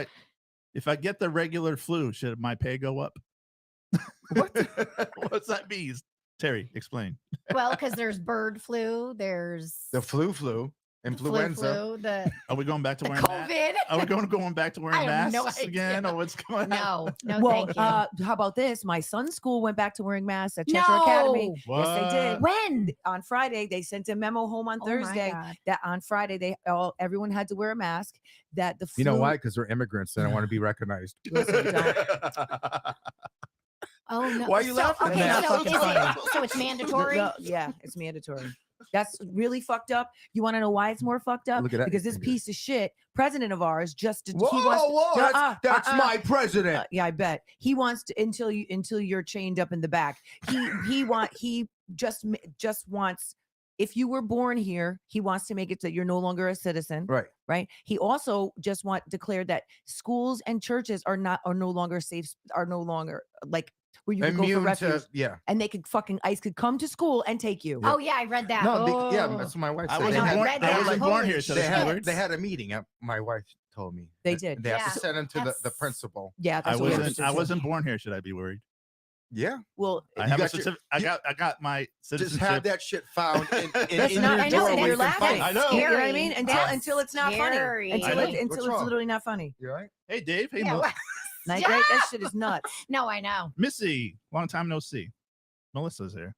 I get the regular flu, should my pay go up? What's that mean? Terry, explain. Well, because there's bird flu, there's The flu, influenza. flu, the Are we going back to wearing masks? COVID. Are we going back to wearing I have no masks again, idea. or what's going on? No, no, Well, thank you. how about this? My son's school went back to wearing masks at Cheshire Academy. No! Yes, they did. When? On Friday, they sent a memo home on Oh my Thursday God. that on Friday everyone had to wear a mask. That the flu, You know why? Because they're immigrants and I want to be recognized. Listen, don't. Oh no. Why are you laughing? Okay, That's so, fucking is funny. it, so it's mandatory. Yeah, it's mandatory. That's really fucked up. You want to know why it's more fucked up? Look at that Because this finger. piece of shit, president of ours, just Whoa, he wants. whoa, Uh-uh, that's uh-uh. my president. Yeah, I bet he wants to until you're chained up in the back. He just wants. If you were born here, he wants to make it so you're no longer a citizen. Right. Right. He also just declared that schools and churches are no longer safe, are no longer like where you could go for Immune refuge, to, yeah. and they could ICE could come to school and take you. Oh yeah, I read that. No, oh. yeah, that's what my wife I said. wasn't I born. read I that. wasn't born Holy here, so They that's shit. weird. had, they had a meeting. My wife told me They that did. They have Yeah. to send him to the That's- principal. Yeah, I that's what we wasn't. understood I too. wasn't born here. Should I be worried? Yeah, Well, I You have a got your- certificate. I got my just citizenship. have that shit found in that's in not. your I know, door and where you're you can find laughing. it. I know. You know what I Scary. mean? That's Until it's not funny. scary. I Until know. until What's it's wrong? literally not funny. You all right? Hey, Dave. Hey, Yeah, Mel- Like, right? That shit is nuts. No, I know. Missy. Long time no see. Melissa's here.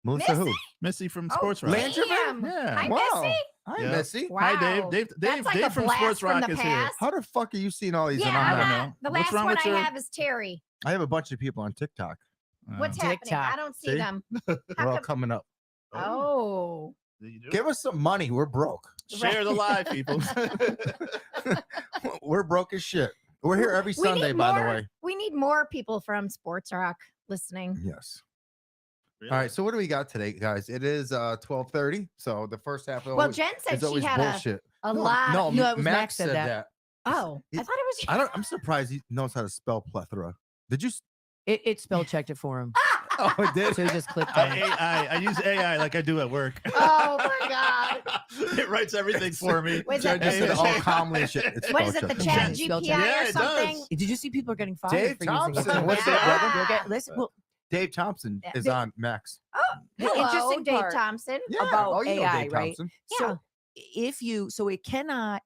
Melissa who? Missy from Oh, Sports Rock. Land- damn. Yeah. Hi, Wow. Missy. Hi, Yeah. Missy. Wow. Hi, Dave. Dave. That's like Dave a from blast Sports from Rock the is here. past. How the fuck are you seeing all these? Yeah, and I I'm don't not? know. the What's last wrong one with I your- have is Terry. I have a bunch of people on TikTok. What's happening? TikTok. I don't see See? them. They're How all come- coming up. Oh. You do? Give us some money. We're broke. Share the live, people. We're broke as shit. We're here every We Sunday, need by the more- way. We need more people from Sports Rock listening. Yes. Really? All right. So what do we got today, guys? It is 12:30. So the first half of Well, Jen said is she always had bullshit. a No, lot. No, No, it was Max Max said said that. that. Oh, I He- thought it was. I'm surprised he knows how to spell plethora. Did you? It spell checked it for him. Oh, it did. So he just clicked I, on it. I use AI like I do at work. Oh my God. It writes everything for me. Was Jen it- just said Hey, all hey. calmly and shit. It's What spell is it? The check. Chat Yeah, spell GPI check. Yeah, or it something? does. Did you see people are getting fired Dave for using Thompson, it? what's up, brother? You'll get- listen, well, Dave Thompson Yeah, is they- on Max. the Hello, interesting Dave part Thompson. Yeah. about oh, you know AI, Dave right? Thompson. So if you, so it cannot,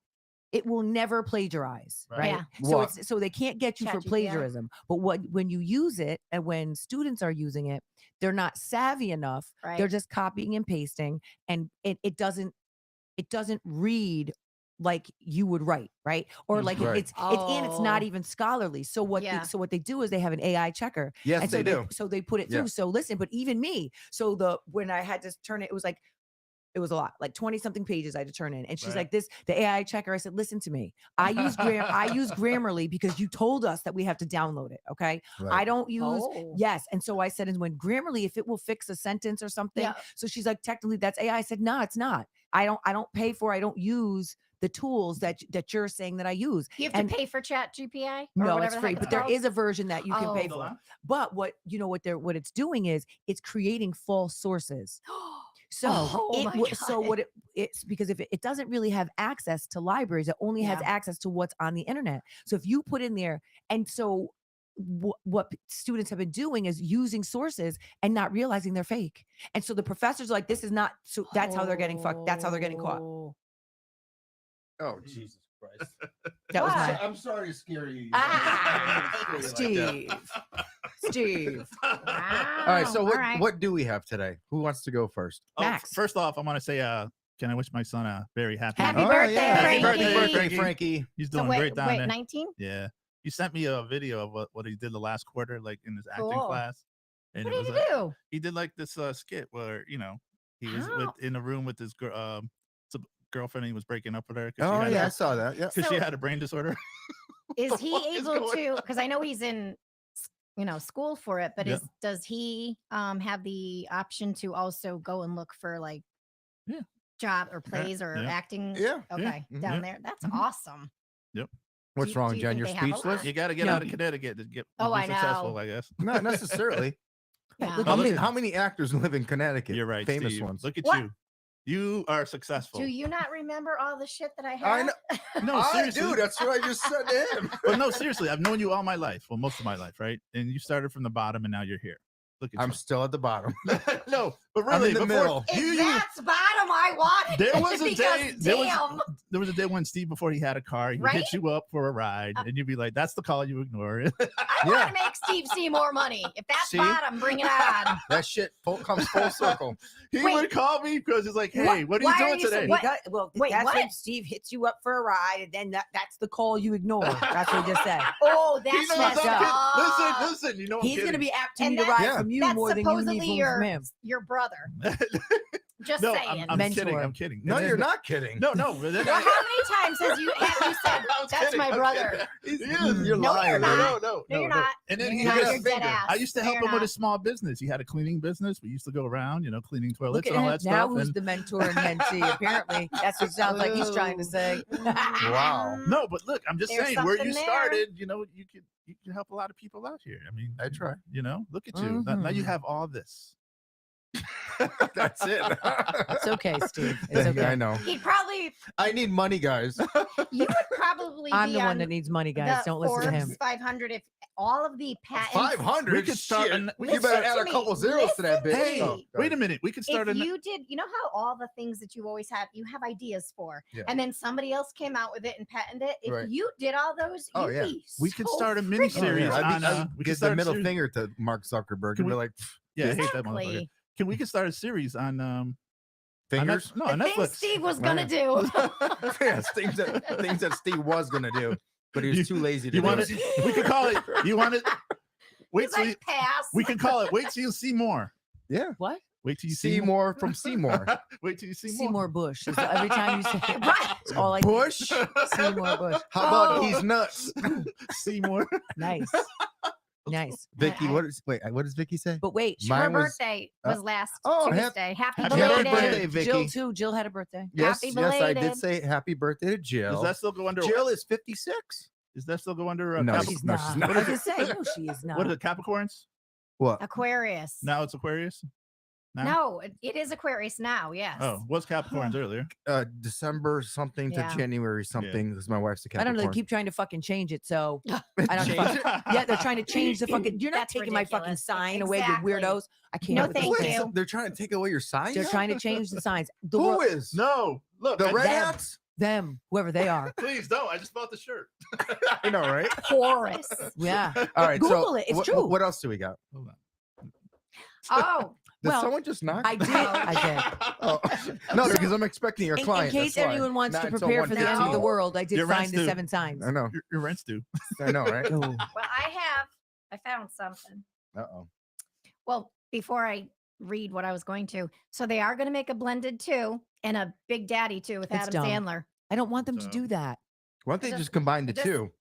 it will never plagiarize, Right. right? Yeah. So What? it's so they can't get you for ChatGPT. plagiarism. But when you use it and when students are using it, they're not savvy enough. Right. They're just copying and pasting, and it doesn't read like you would write, right? Or like Right. it's and it's not Oh. even scholarly. So what Yeah. so what they do is they have an AI checker, Yes, and so they do. so they put it Yeah. through. So listen, but even me, so when I had to turn it, it was like it was a lot, like 20 something pages I had to turn in. And she's Right. like, the AI checker. I said, listen to me. I use Grammarly because you told us that we have to download it. Okay. I Right. don't use Oh. yes. And so I said, and when Grammarly, if it will fix a sentence or something. Yeah. So she's like, technically that's AI. I said, no, it's not. I don't pay for, I don't use the tools that you're saying that I use. You have to And- pay for Chat GPI? No, it's free, but there is a version that you can pay Oh. for. But what it's doing is it's creating false sources. So Oh my so God. what it's because if it doesn't really have access to libraries, it only has Yeah. access to what's on the internet. So if you put in there, and so what students have been doing is using sources and not realizing they're fake. And so the professors are like, this is not, so that's how they're getting fucked. That's how they're getting caught. Oh. Oh, Jesus Christ. That was What? my I'm sorry to scare you. Ah, Steve. Steve. All right. So Wow, all right. what do we have today? Who wants to go first? Oh, Max. First off, I want to say, can I wish my son a very happy? Happy Oh, birthday, yeah. Happy Frankie. birthday, Frankie. He's So doing wait, great down wait, there. 19? Yeah. He sent me a video of what he did the last quarter, like in his acting Cool. class. And What it did was you like, do? he did like this skit where, he was How? in a room with his girlfriend and he was breaking up with her because Oh she, yeah, I saw that. Yeah. she So- had a brain disorder. Is the he fuck is able going to? Because I know he's in, school for it. But Yeah. does he have the option to also go and look for like, Yeah. job or plays or yeah. acting? Yeah. Okay, mhm, down yeah. there. That's Mhm. awesome. What's do wrong, you Jen? think You're they have a speechless? lot? You got to get No. out of Connecticut to get Oh, be I successful, know. I guess. Not necessarily. Yeah. Look How at many, you. how many actors live in Connecticut? You're right, Famous Steve. ones. Look at What? you. You are successful. Do you not remember all the shit that I I have? know. No, I seriously. do. That's what I just said to him. But no, seriously, I've known you all my life. Well, most of my life, right? And you started from the bottom and now you're here. Look at I'm still at the bottom. you. No, but I'm really, in the before- middle. If that's bottom, I wanted. There it was a because day- there was- damn. there was a day when Steve, before he had a car, he would Right? hit you up for a ride, and you'd be like, "That's the call you ignore." I Yeah. want to make Steve see more money. If that's See? bottom, bring it on. That shit comes full circle. He Wait. would call me because he's like, "Hey, what are Why you are doing you so- today?" what? Well, Wait, that's what? when Steve hits you up for a ride, and then that's the call you ignore. That's what he just said. Oh, He that's knows messed I'm kidding. up. Listen. You know, I'm He's going to kidding. be apt to And need a that's- ride Yeah. from you That's more than you need supposedly from him. your brother. Just No, saying. I'm kidding. Mentor. I'm kidding. No, And you're then- not kidding. No, no. But then Well, how many times have you said I was that's kidding, my I'm brother? kidding. He is. You're No, lying. you're man. not. No, No, you're not. And then You're he not. had got a a You're dead finger. ass. I used to No, help you're him with not. a small business. He had a cleaning business. We used to go around, cleaning toilets Look at and all him that now. stuff. Who's And the mentor and mentee? Apparently, that's what it sounds like he's trying to say. Wow. no, but look, I'm just There's saying where you something there. started. You could help a lot of people out here. I mean, I try. Look at you. Now you Mhm. have all this. That's it. It's okay, Steve. It's okay. I know. He'd probably, I need money, guys. you would probably I'm be the one on that needs money, guys. the Don't listen to Forbes him. 500 if all of the patents. 500. We could start Shit. an- we You could better start- add a couple zeros to that bitch. Listen to Oh, me. Wait a minute. We could start If an. you did, you know how all the things that you always have, you have ideas for, Yeah. and then somebody else came out with it and patented it. If Right. you did all those, Oh, you'd yeah. be We could so start a freaking mini Oh, series yeah. on. I'd We could give the start a middle series- finger to Mark Zuckerberg Can and be we- like, Yeah, I hate that motherfucker. Exactly. We could start a series on fingers. No, The on thing Netflix. Steve was gonna do. Yeah, things that Steve was gonna do, but he was too lazy to You do want it. it? We could call it. You want it? Wait He's till you, like, pass. we can call it. Wait till you see more. Yeah. What? Wait till you see Seymour from Seymour. Wait till you see more. Seymour Bush. Is every time you say it, Right. that's all I Bush. Seymour Bush. How about Oh. he's nuts? Seymour. Nice. Nice. Vicky, I- what does Vicky say? But wait, Mine Her was- birthday was last oh, Tuesday. Happy happy belated. birthday, Vicky. Jill too. Jill had a birthday. Yes, Happy yes, I did belated. say happy birthday to Jill. Does that still go under? Jill is 56. Does that still go under? No, She's no, not. she's not. What did I say? No, she is not. What are the Capricorns? What? Aquarius. Now it's Aquarius. Now? No, it is Aquarius now. Yes. Oh, was Capricorns earlier? December something to Yeah. January something. Because my wife's a I don't know. They Capricorn. keep trying to fucking change it. So I don't Change fuck- it? yeah, they're trying to change the fucking. You're not That's taking my fucking ridiculous. sign away, you Exactly. weirdos. I can't. No, with this thank thing. you. They're trying to take away your signs. They're trying to change the signs. The Who world- is? No, look. The I- red them. hats. them, whoever they are. Please don't. I just bought the shirt. I know, right? Taurus. Yeah. All right. Google so it, it's what, true. What else do we got? Hold on. Oh, Did Well, someone just knock? I did. I did. Oh, no, because I'm expecting your In client. case that's why. anyone wants Not to until prepare for the end of the 1:15. world, I did Your find rent's the due. 7 signs. I know. Your rent's due. I know, right? Oh. well, I found something. Uh oh. Well, before I read what I was going to, so they are going to make a blended 2 and a Big Daddy 2 with It's Adam dumb. Sandler. I don't want them to So- do that. Why don't they Just- just combine the just- two?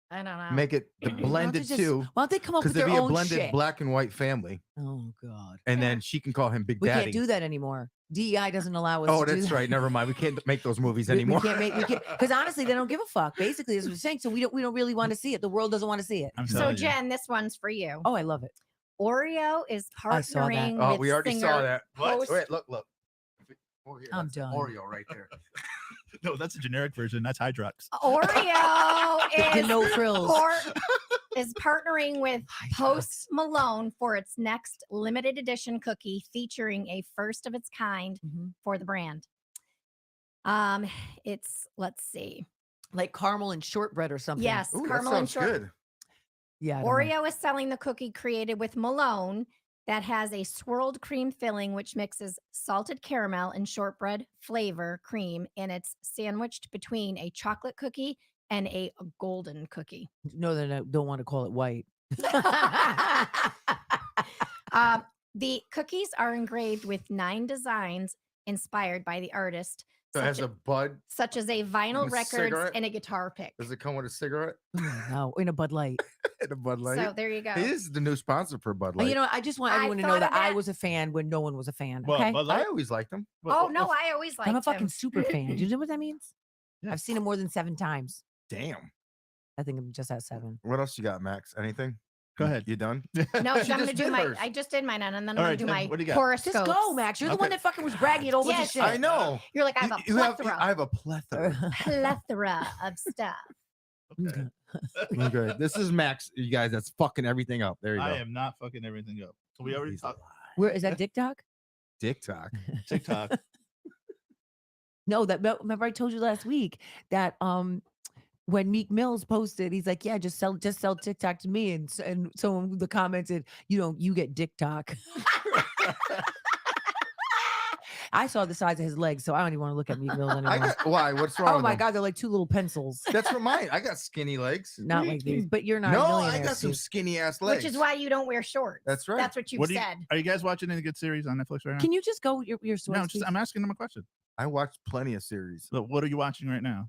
I don't know. Make it the Why don't they blended just- two. Why don't they come up Because with there'd their be a own blended shit? black and white family. Oh God. And then she can call him Big We Daddy. can't do that anymore. DEI doesn't allow us Oh, to do that's that. right. Never mind. We can't make those movies We anymore. can't make because honestly, they don't give a fuck. Basically, that's what we're saying. So we don't really want to see it. The world doesn't want to see it. I'm So, telling you. Jen, this one's for you. Oh, I love it. Oreo is I saw that. partnering Oh, with we already singer saw that. Post- Wait, look. Oh, here, I'm that's done. Oreo right there. No, that's a generic version. That's Hydrox. Oreo The is, no frills. is partnering with Post Malone for its next limited edition cookie featuring a first of its kind Mhm. for the brand. It's let's see. Like caramel and shortbread or something. Yes, Ooh, that caramel and sounds short. good. Yeah. I don't know. Oreo is selling the cookie created with Malone that has a swirled cream filling, which mixes salted caramel and shortbread flavor cream, and it's sandwiched between a chocolate cookie and a golden cookie. No, they don't want to call it white. The cookies are engraved with 9 designs inspired by the artist, So it has such, a bud. such as a vinyl and a records cigarette? and a guitar pick. Does it come with a cigarette No, in a Bud Light. and a Bud Light? So there you go. He is the new sponsor for Bud Light. You know, I just want I everyone to know thought that of I that. was a fan when no one was a fan. Well, Okay. Bud I Light. always liked him. Oh no, I always liked I'm a him. fucking super fan. Do you know what that means? Yeah. I've seen it more than 7 times. Damn. I think I'm just at 7. What else you got, Max? Anything? Go ahead. You done? No, She I'm gonna just do did my. hers. I just did mine, and then I'm All gonna right, do Jen, my what do you got? horoscopes. Just go, Max. You're the one Okay. that fucking was bragging over Yes, the shit. I know. You're like I have a You have- plethora, I have a plethora. plethora of stuff. Okay. Okay. This is Max, you guys. That's fucking everything up. There you go. I am not fucking everything up. So we already He's talked Where is that TikTok? TikTok. TikTok. No, remember I told you last week that when Meek Mills posted, he's like, "Yeah, just sell TikTok to me," and someone the commented, "You get TikTok." I saw the size of his legs, so I don't even want to look at Meek Mill anymore. I got, why? What's wrong? Oh with my them? God, they're like two little pencils. That's for mine. I got skinny legs. Not like these, but you're not a No, I millionaire. got some Steve. skinny ass legs. Which is why you don't wear shorts. That's right. That's what you've What do you, said. are you guys watching any good series on Netflix right now? Can you just go with your No, sweats? just, I'm asking them a question. I watched plenty of series. So what are you watching right now?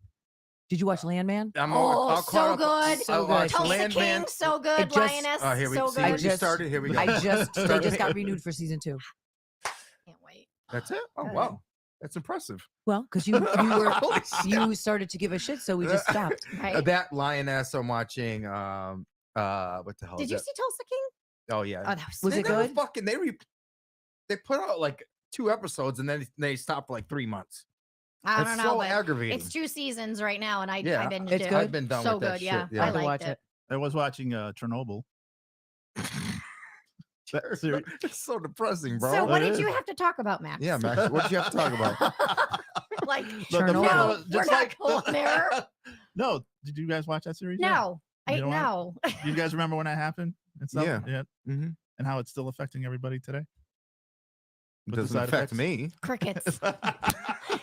Did you watch Landman? I'm Oh, all so caught up. good. I So watched good. Tulsa Landman. King, so good. just- Lioness, Oh, here we so see. good. We just started. Here we go. They just Started. got renewed for season 2. Can't wait. That's it. Oh Good. wow, that's impressive. Well, because you were Holy shit. you started to give a shit, so we just stopped. Right? That Lioness. I'm watching. What the hell? Did is you that? see Tulsa King? Oh yeah. Oh, that was, Was They it never good? Fucking they put out like 2 episodes and then they stopped for like 3 months. I It's don't know, so but aggravating. it's 2 seasons right now, and I Yeah, binged It's it. good? I've been done so with that good, shit. yeah. Yeah. I Have to liked watch it. I was watching Chernobyl. That series. It's so depressing, bro. So what It did you is. have to talk about, Max? Yeah, Max. What did you have to talk about? Like, Chernobyl. no, No, we're just not like going there. No, did you guys watch that series? yet? no, I You don't want- know. You guys remember when that happened? And stuff? Yeah. Yeah. Mhm. And how it's still affecting everybody today? It With the doesn't side affect effects? me. Crickets.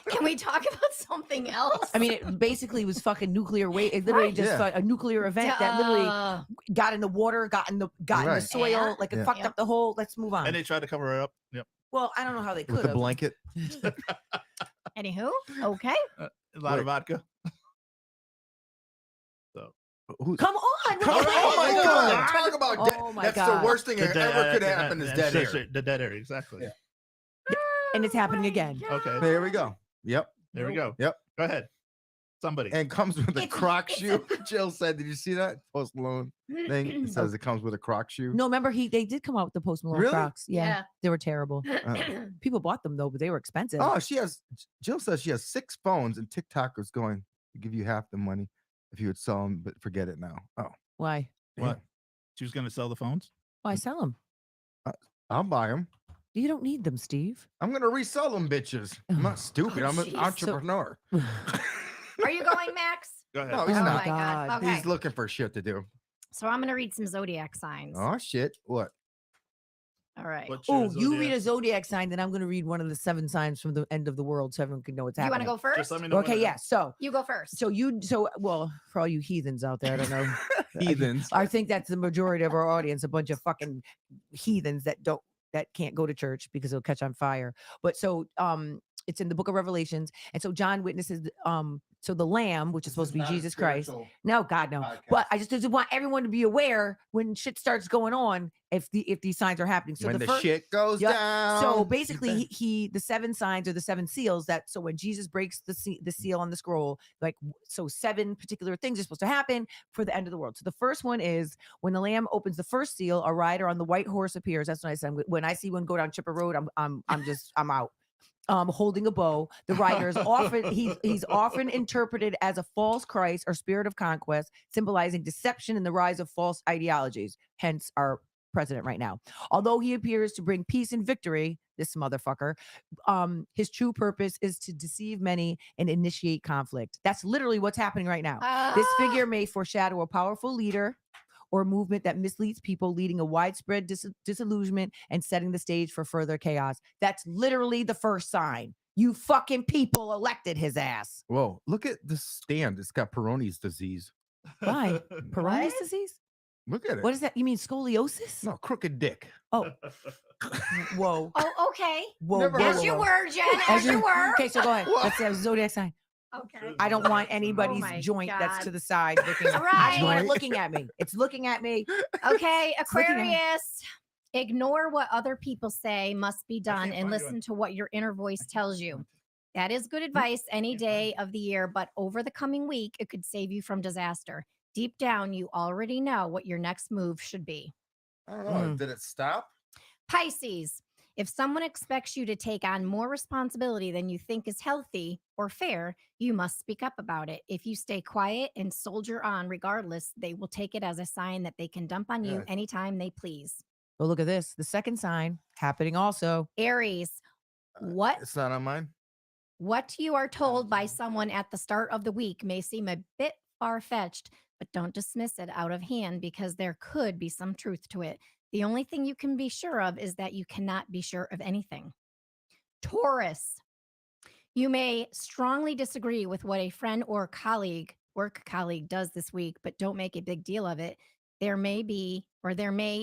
Can we talk about something else? I mean, it basically was fucking nuclear waste. It literally Right. just Yeah. a nuclear event that literally Duh. got in the water, got in the Right. soil, Yeah. like it Yeah. fucked Yeah. up the whole. Let's move on. And they tried to cover it up. Yep. Well, I don't know how they With could the have. blanket. Anywho, okay. A lot of Wait. vodka. Who's Come on! Come look on, at oh my that. God! Talk about dead. Oh my That's God. the worst thing that ever could happen is dead air. The dead air, exactly. Yeah. And it's happening my again. God. Okay. There we go. Yep. There we go. Yep. Go ahead. Somebody. And comes with a It's- croc it's shoe. Jill said, "Did you see that Post Malone thing? It says it comes with a croc shoe." No, remember they did come out with the Post Malone Really? Crocs. Yeah, they were terrible. Uh, People bought them though, but they were expensive. Oh, Jill says she has 6 phones, and TikTok was going to give you half the money if you would sell them, but forget it now. Oh, Why? What? She was going to sell the phones? Why sell them? I'll buy them. You don't need them, Steve. I'm gonna resell them, bitches. I'm not stupid. I'm an jeez. So- entrepreneur. Are you going, Max? Go ahead. No, he's Oh not. my God. God. Okay. He's looking for shit to do. So I'm going to read some zodiac signs. Oh shit! What? All right. What's your Oh, you read zodiac? a zodiac sign, then I'm going to read one of the 7 signs from the end of the world, so everyone can know what's You want to happening. go first? Just let me know. Okay, yeah. So, You go first. well, for all you heathens out there, I don't know. Heathens. I think that's the majority of our audience, a bunch of fucking heathens that can't go to church because it'll catch on fire. But so it's in the book of Revelations. And so John witnesses so the lamb, which is supposed to be Jesus Christ. No, God, no. But I just want everyone to be aware when shit starts going on if these signs are happening. So when the first, shit goes Yep. down. so basically, he the 7 signs are the 7 seals. That so when Jesus breaks the seal on the scroll, like so 7 particular things are supposed to happen for the end of the world. So the first one is when the Lamb opens the first seal, a rider on the white horse appears. That's what I said. When I see one go down Chipper Road, I'm out. Holding a bow. The rider is often he's often interpreted as a false Christ or spirit of conquest, symbolizing deception and the rise of false ideologies. Hence our president right now. Although he appears to bring peace and victory, this motherfucker, his true purpose is to deceive many and initiate conflict. That's literally what's happening right now. This Ah, figure may foreshadow a powerful leader or movement that misleads people, leading a widespread disillusionment and setting the stage for further chaos. That's literally the first sign. You fucking people elected his ass. Whoa! Look at the stand. It's got Peyronie's disease. Why? Peyronie's What? disease? Look at it. What is that? You mean scoliosis? No, crooked dick. Oh, whoa. Oh, okay. Whoa, Never whoa, heard As whoa, you whoa. were, Jen. As As you you- were. Okay, so go ahead. What? Let's have a zodiac sign. Okay. I don't want anybody's my joint that's God. to the side looking. All I just want it right. looking at me. It's looking at me. Okay, It's looking at me. Aquarius. Ignore what other people say must be done can't and find you listen to what your inner voice tells you. That is good advice any day of the year, but over the coming week, it could save you from disaster. Deep down, you already know what your next move should be. I don't know. Mm. Did it stop? Pisces. If someone expects you to take on more responsibility than you think is healthy or fair, you must speak up about it. If you stay quiet and soldier on regardless, they will take it as a sign that they can dump on you Yeah. anytime they please. Well, look at this. The second sign happening also. Aries. What It's not on mine. What you are told by someone at the start of the week may seem a bit far fetched, but don't dismiss it out of hand because there could be some truth to it. The only thing you can be sure of is that you cannot be sure of anything. Taurus. You may strongly disagree with what a friend or work colleague does this week, but don't make a big deal of it. There may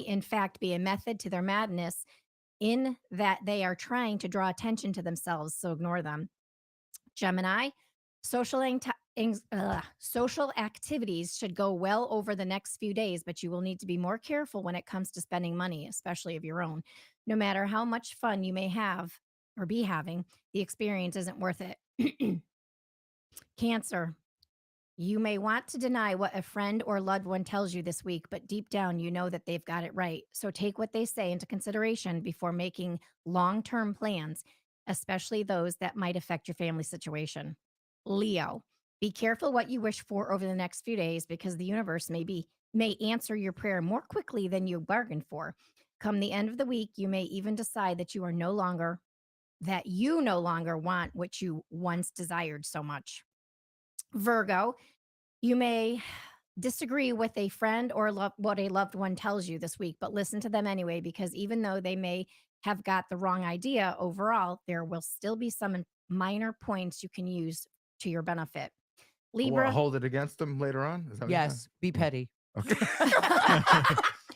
in fact be a method to their madness in that they are trying to draw attention to themselves, so ignore them. Gemini, social activities should go well over the next few days, but you will need to be more careful when it comes to spending money, especially of your own. No matter how much fun you may have or be having, the experience isn't worth it. Cancer. You may want to deny what a friend or loved one tells you this week, but deep down, you know that they've got it right. So take what they say into consideration before making long-term plans, especially those that might affect your family situation. Leo, be careful what you wish for over the next few days because the universe may answer your prayer more quickly than you bargained for. Come the end of the week, you may even decide that you no longer want what you once desired so much. Virgo, you may disagree with a friend or what a loved one tells you this week, but listen to them anyway, because even though they may have got the wrong idea overall, there will still be some minor points you can use to your benefit. Libra. Hold it against them later on? Is that what you're Yes, be petty. saying? Okay.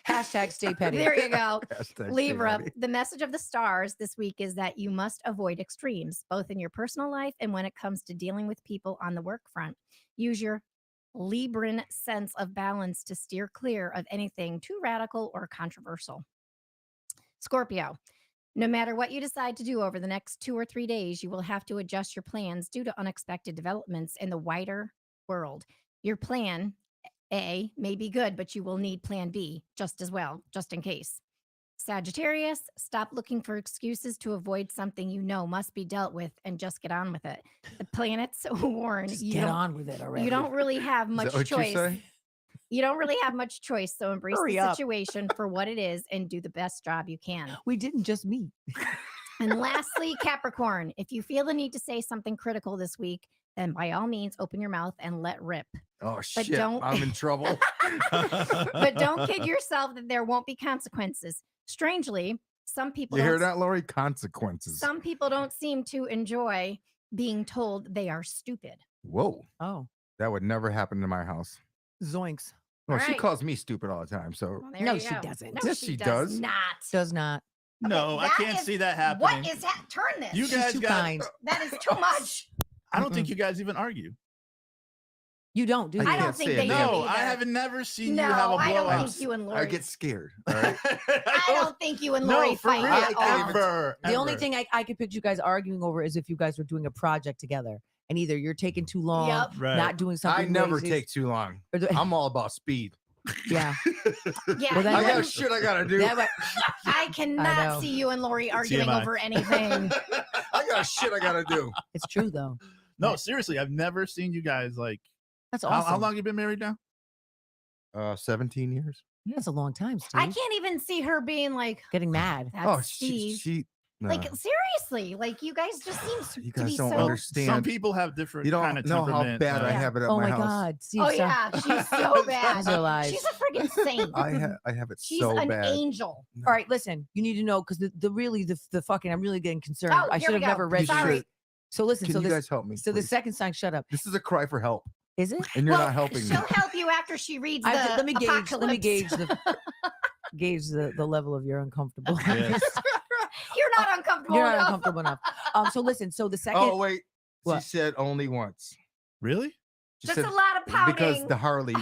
Hashtag stay petty. There you go. Hashtag stay Libra, ready. the message of the stars this week is that you must avoid extremes, both in your personal life and when it comes to dealing with people on the work front. Use your Libran sense of balance to steer clear of anything too radical or controversial. Scorpio, no matter what you decide to do over the next 2 or 3 days, you will have to adjust your plans due to unexpected developments in the wider world. Your plan A may be good, but you will need plan B just as well, just in case. Sagittarius, stop looking for excuses to avoid something you know must be dealt with and just get on with it. The planets warn Just you get don't, on with it already. you don't really have Is much that what you choice. say? You don't really have much choice, so embrace Hurry the up. situation for what it is and do the best job you can. We didn't just meet. And lastly, Capricorn, if you feel the need to say something critical this week, then by all means, open your mouth and let rip. Oh, But shit. don't- I'm in trouble. But don't kid yourself that there won't be consequences. Strangely, some people You hear don't, that, Lori? Consequences. some people don't seem to enjoy being told they are stupid. Whoa. Oh, That would never happen in my house. zoinks. No, All she right. calls me stupid all the time. So Well, there No, you she go. doesn't. No, Yes, she she does does. not. Does not. No, I that can't is- see that happening. What is that? Turn this. You She's guys too got- kind. That is too much. I don't think you guys even argue. You don't, do you? I I don't can't think say they it. do No, I either. have never seen No, you have a I don't blowout. think you and Lori. I get scared. All right. I don't think you and Lori No, for fight real, at all. ever. The only ever. thing I could picture you guys arguing over is if you guys were doing a project together and either you're taking too long, Yep. Right. not doing something. I never crazy, take too long. or do- I'm all about speed. yeah. Yeah, Well, then I you got and- shit I gotta do. That way- I know. cannot see you and Lori arguing TMI. over anything. I got shit I gotta do. it's true though. No, seriously, I've never seen you guys like. That's How, awesome. how long you been married now? 17 years. That's a long time, Steve. I can't even see her being like, Getting mad. that's Oh, Steve. she Like nah. seriously, like you guys just seem You to guys be don't so. understand. Some people have different You don't kind of know how temperament. bad I Yeah. have it at Oh my my house. God, Steve. Oh so- yeah, she's so bad. These are lies. She's a friggin' saint. I have it She's so an bad. angel. No. All right, listen. You need to know because the fucking. I'm really getting concerned. Oh, I here should we have go. never read. Sorry. this. So listen. Can so you this. guys help me? So the please? second sign. Shut up. This is a cry for help, Is it? and you're Well, not helping me. She'll help you after she reads the Let me gauge. Let me apocalypse. gauge the gauge the level of your uncomfortable. Yes. You're not uncomfortable You're not enough. uncomfortable enough. So listen. So the second. Oh wait, What? she said only once. Really? She Just said a lot of pouting. because the Harley.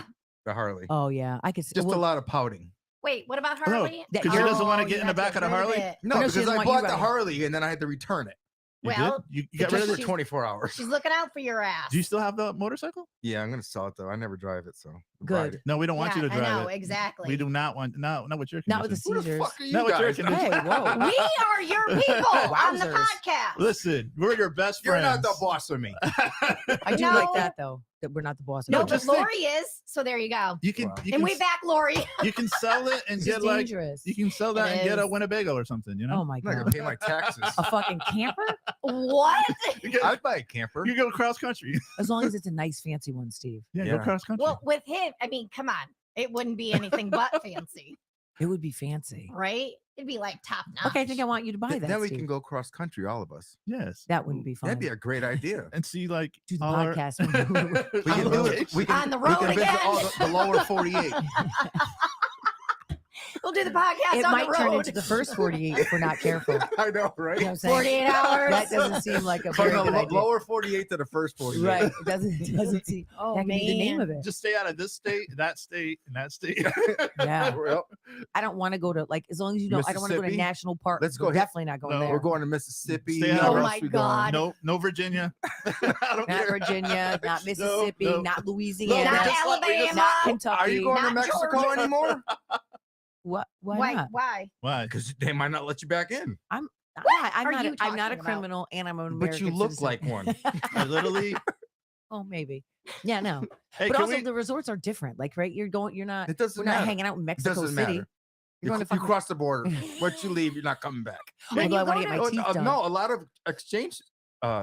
Oh yeah, I could. Just well, a lot of pouting. Wait, what about No, Harley? 'cause she doesn't wanna Oh, get you in the had to back get of the rid Harley? it. No, No, she because doesn't I want you bought the riding. Harley and then I had to return it. You Well, did? You Got got rid rid of of it? it 24 hours. she's looking out for your ass. Do you still have the motorcycle? Yeah, I'm gonna sell it though. I never drive it, so I'll Good. ride it. No, we don't want you to I drive know, it. exactly. We do not want. No, not with your Not with the condition. Who the seizures. fuck are you Not with your guys? condition. Hey, whoa. We are your people on the Wowzers. podcast. Listen, we're your best You're friends. not the boss of me. I do like No. that though. That we're not the boss. of No, No, it. but just think- Lori is. So there you go. You can, Wow. you, And can we back Lori. you can sell it and This get is like dangerous. you can sell that It and get a is. Winnebago or something. You know, Oh my I'm not gonna god. pay my taxes. A fucking camper? What? you, get, I'd buy a camper. you go cross country. As long as it's a nice fancy one, Steve. Yeah, Yeah. go cross country. Well, with him, I mean, come on. It wouldn't be anything but fancy, It would be fancy. right? It'd be like top notch. Okay, I think I want you to buy that. Then we Steve. can go cross country, all of us. Yes. That wouldn't be fun. That'd be a great idea. And see, like, Do the all our- podcast. We can do it. We can, On the we can road visit all again. the lower 48. We'll do the podcast It on might the turn road. into the first 48 if we're not careful. I know, right? You know what I'm saying? 48 hours. That doesn't seem like a From very the good idea. lower 48 to the first 48. Right. It doesn't seem. Oh, that could be the name man. of it. just stay out of this state, and that state, and that state. Yeah. Well, I don't want to go to like as long as you don't. I don't want to go to Mississippi? national park. Let's go We're hit- definitely not going No, there. we're going to Mississippi. Stay out Where of- else Oh we my going? God. no Virginia. I don't Not care. Virginia, not Mississippi, no. not Louisiana, Not just let- we just- Alabama. not Kentucky. Are you going to Not Mexico Georgia. anymore? What? Why Why? not? Why? Why? Because they might not let you back in. I'm are not. you I'm not a talking about? criminal, and I'm an But American you look citizen. like one. I literally. Oh, maybe. Yeah, no. Hey, but can also we? the resorts are different. Like, right? You're going. You're not. It doesn't We're not matter. hanging out in It Mexico doesn't City. matter. You're going to You fucking. cross the border. Once you leave, you're not coming back. When Although you I want go to get to- my teeth done. No, a lot of exchange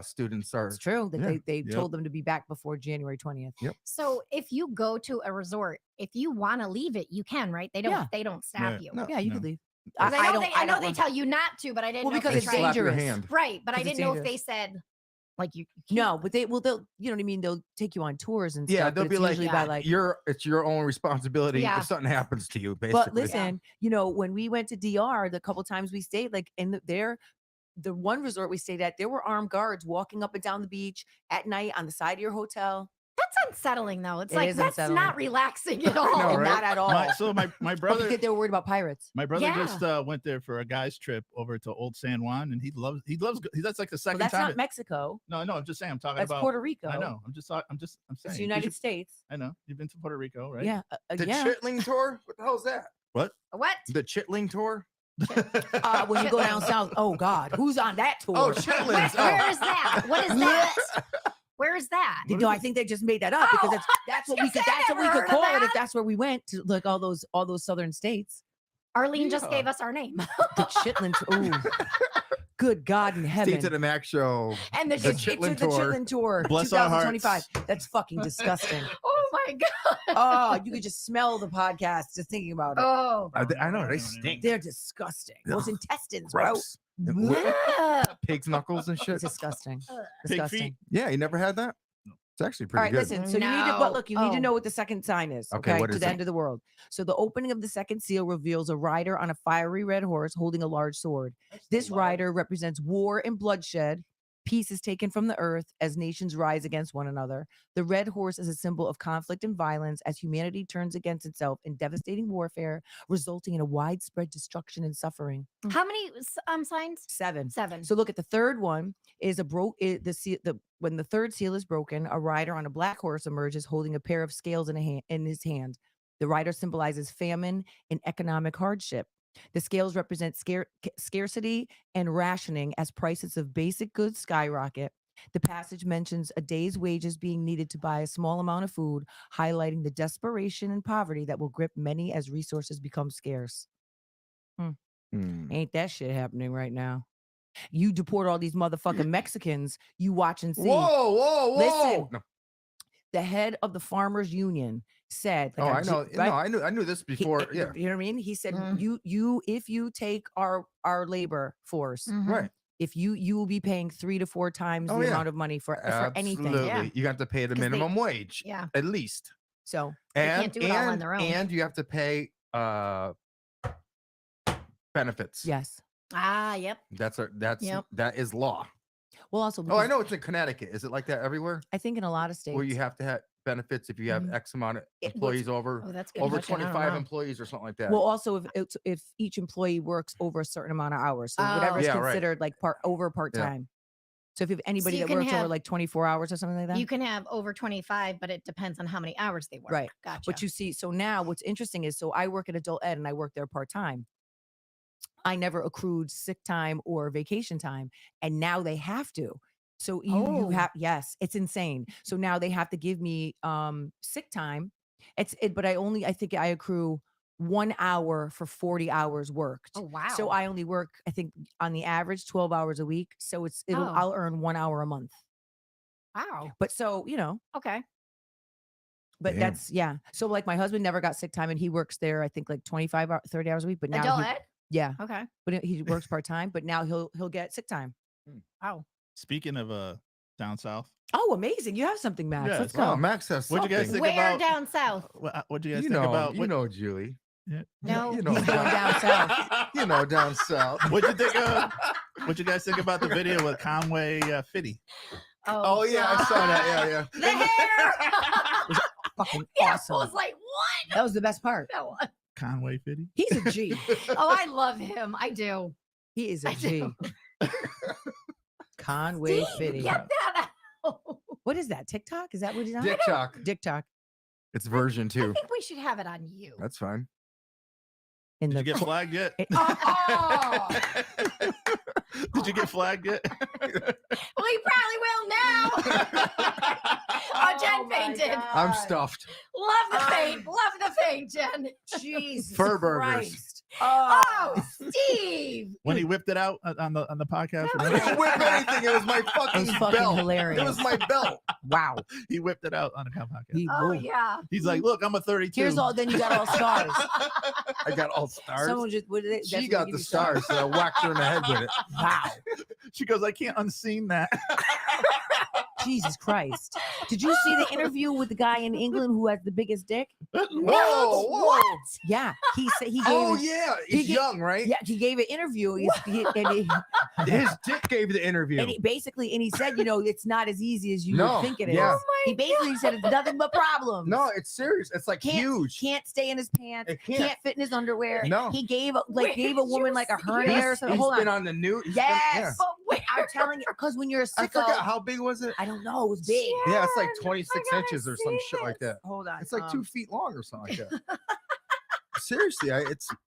students are. It's true that Yeah. they Yep. told them to be back before January 20th. So if you go to a resort, if you want to leave it, you can, right? They don't. Yeah. They don't stop Right. you. No. Yeah, you No. could leave. 'Cause I know, I they don't want- tell you not to, but I didn't Well, know because if it's they tried. slap your dangerous. hand. Right, but I 'Cause it's didn't know if they dangerous. said like you. No, but they'll you know what I mean. They'll take you on tours and Yeah, stuff. they'll but be it's like, usually by like. it's your own responsibility Yeah. if something happens to you. Basically, But listen, you know, when we went to DR, the couple times we stayed, like in the one resort we stayed at, there were armed guards walking up and down the beach at night on the side of your hotel. That's unsettling, though. It's It like is that's unsettling. not relaxing at all. know, And right? not at all. My But brother. because they were worried about pirates. My brother Yeah. just went there for a guy's trip over to Old San Juan, and he loves. That's like the Well, second that's time. not Mexico. No, I'm just saying. I'm talking That's about Puerto Rico. I know. I'm saying. It's you the United should- States. I know. You've been to Puerto Rico, right? Yeah. the Yeah. Chitling tour. What the hell's that? What? What? The Chitling tour. When you go down south, oh God, who's on that tour? Oh, Where, Chitlins. Oh. where is that? What is that? Where is that? No, I think they just made that up because that's what we Yes, could. I That's what we never could heard of call it if that. that's where we went to, like all those southern states. Arlene just Yeah. gave us our name. The Chitlin. Ooh, good God in heaven. Steve to the Max show. And the, The It's Chitlin the tour. Chitlin tour. Bless our hearts. 2025. That's fucking disgusting. oh my god. Oh, you could just smell the podcast just thinking about it. Oh. I know they stink. They're disgusting. Those Ugh. intestines, bro. Gross. And Yeah. Pig's knuckles and shit. It's disgusting. Ugh. Pig Disgusting. feet. Yeah, you never had that? It's actually All pretty right, good. listen. So you need to, No. but look, you need to Oh. know what the second sign is. Okay, Okay, what to is the it? end of the world. So the opening of the second seal reveals a rider on a fiery red horse holding a large sword. This rider represents war and bloodshed. Peace is taken from the earth as nations rise against one another. The red horse is a symbol of conflict and violence as humanity turns against itself in devastating warfare, resulting in a widespread destruction and suffering. How many signs? 7. 7. So look at the third one is when the third seal is broken, a rider on a black horse emerges holding a pair of scales in his hand. The rider symbolizes famine and economic hardship. The scales represent scarcity and rationing as prices of basic goods skyrocket. The passage mentions a day's wages being needed to buy a small amount of food, highlighting the desperation and poverty that will grip many as resources become scarce. Ain't that shit happening right now? You deport all these motherfucking Mexicans, you watch and see. Whoa, whoa, whoa! Listen. No. The head of the farmers union said, Oh, like, I know. right? No, I knew this He- before. Yeah, You know what I mean? He said, Mm. if you take our labor force, Mhm. right. if you will be paying 3 to 4 times Oh, the yeah. amount of money for anything. Absolutely. Yeah. You got to pay the 'Cause they- minimum wage Yeah. at least, So They and can't do it all on their own. and you have to pay benefits. yes. Ah, yep. Yep. That is law. Well, also, Oh, I because know it's in Connecticut. Is it like that everywhere? I think in a lot of states, Where you have to have benefits if you have Mhm. X amount of It- employees over Oh, that's good. over question. I don't 25 know. employees or something like that. well, also if each employee works over a certain amount of hours, so whatever's Yeah, right. considered like part time. So if you have anybody you that can works over have- like 24 hours or something like that, You can have over 25, but it depends on how many hours they work. Right. Gotcha. But you see, so now what's interesting is, so I work at adult ed and I work there part time. I never accrued sick time or vacation time, and now they have to. So you Oh. have, yes, it's insane. So now they have to give me sick time. But I think I accrue 1 hour for 40 hours worked. oh, wow. So I only work, I think, on the average 12 hours a week. So Oh. I'll earn 1 hour a month. Wow. But so, Okay. but Damn. that's, yeah. So like my husband never got sick time and he works there, I think like 25 30 hours a week, but now Adult he, ed? Yeah, Okay. but he works part time. But now he'll get sick time. Oh. Speaking of down south, Oh, amazing! You have something, Max. Yes. Let's Oh, go. Max has What'd you guys something. think Where about- down south? what'd you guys You think know, about? you know, Julie. No. You know, He's going down south. You know, down south. What'd you think of? What'd you guys think about the video with Conway Fitty? Oh yeah, I saw that. Yeah, The hair. Fucking Yeah, I awesome. was like, what? That was the best part. That one. Conway Fitty. He's a G. Oh, I love him. I do. He is a I G. do. Conway Steve, Fitty. Get that out. What is that? TikTok? Is that what he's on? Dick Chalk. TikTok. It's version I 2. think we should have it on you. That's fine. In Did the you get flagged yet? Oh. Did you get flagged yet? Well, he probably will now. Oh, Jen fainted. I'm stuffed. Love the faint. Love the faint, Jen. Jesus Fur burgers. Christ. Oh, Steve. When he whipped it out on the podcast, That I remember? didn't whip anything. It was my fucking, It's fucking belt. hilarious. It was my belt. Wow. He whipped it out on the podcast. He Oh, moved. yeah. He's like, "Look, I'm a 32." Here's all. Then you got all stars. I got all stars. Someone just. What did it, She that's what got they the give you stars, so I whacked her in the head with it. Wow. She goes, "I can't unseen that." Jesus Christ. Did you see the interview with the guy in England who has the biggest dick? Whoa, whoa. Yeah. He said he gave. Oh it- yeah, he he's get- young, right? Yeah, he gave an interview. His dick gave the interview. And he basically, and he said, it's not as easy as you No, would think it is. yeah. He basically said it's nothing but problems. No, it's serious. It's like Can't- huge. Can't stay in his pants. It can't. Fit in his underwear. No. He gave Wait, gave a did woman you like a see hernia it? or something. He's Hold been on. on the news. Yes. But wait, I'm telling you, because when you're a I sicko, forgot how big was it? I don't know, it was big. Yeah, it's like Jen, 26 I gotta inches or some see shit like this. that. Hold on. It's like 2 feet long or something like that. Seriously,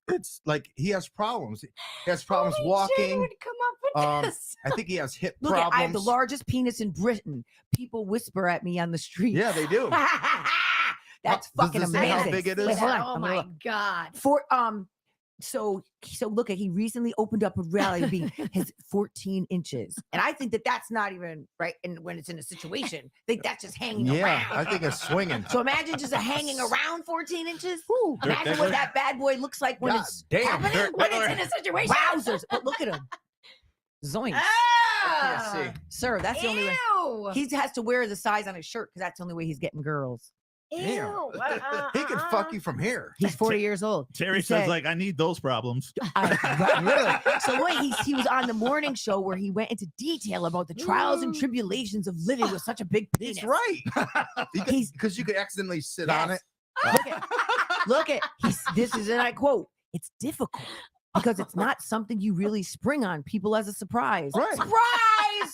it's like he has problems. He has problems Holy walking. Jude, come up with this. I think he has hip Look, problems. I have the largest penis in Britain. People whisper at me on the street. Yeah, they do. That's Does fucking this say amazing. how big it is? Wait, hold on. Oh I'm gonna my look. God. So look at he recently opened up a rally being his 14 inches. And I think that's not even right. And when it's in a situation, I think that's just hanging Yeah, around. I think it's swinging. So imagine just a hanging around 14 inches. Dirk Imagine what Diggler? that bad boy looks like when God it's damn, happening. Dirk When Diggler. it's in a situation. Wowzers. But look at him. Zoinks. Ah, see. Sir, that's the only way. Ew. He has to wear the size on his shirt because that's the only way he's getting girls. Damn. Ew. He can fuck you from here. He's 40 years old. Terry He says, said- "Like, I need those problems." Literally. So wait, he was on the morning show where he went into detail about the trials and tribulations of living with such a big penis. He's right. He's- Because you could accidentally sit on Yes. it. Look at this is, and I quote, it's difficult because it's not something you really spring on people as a surprise. Right. Surprise!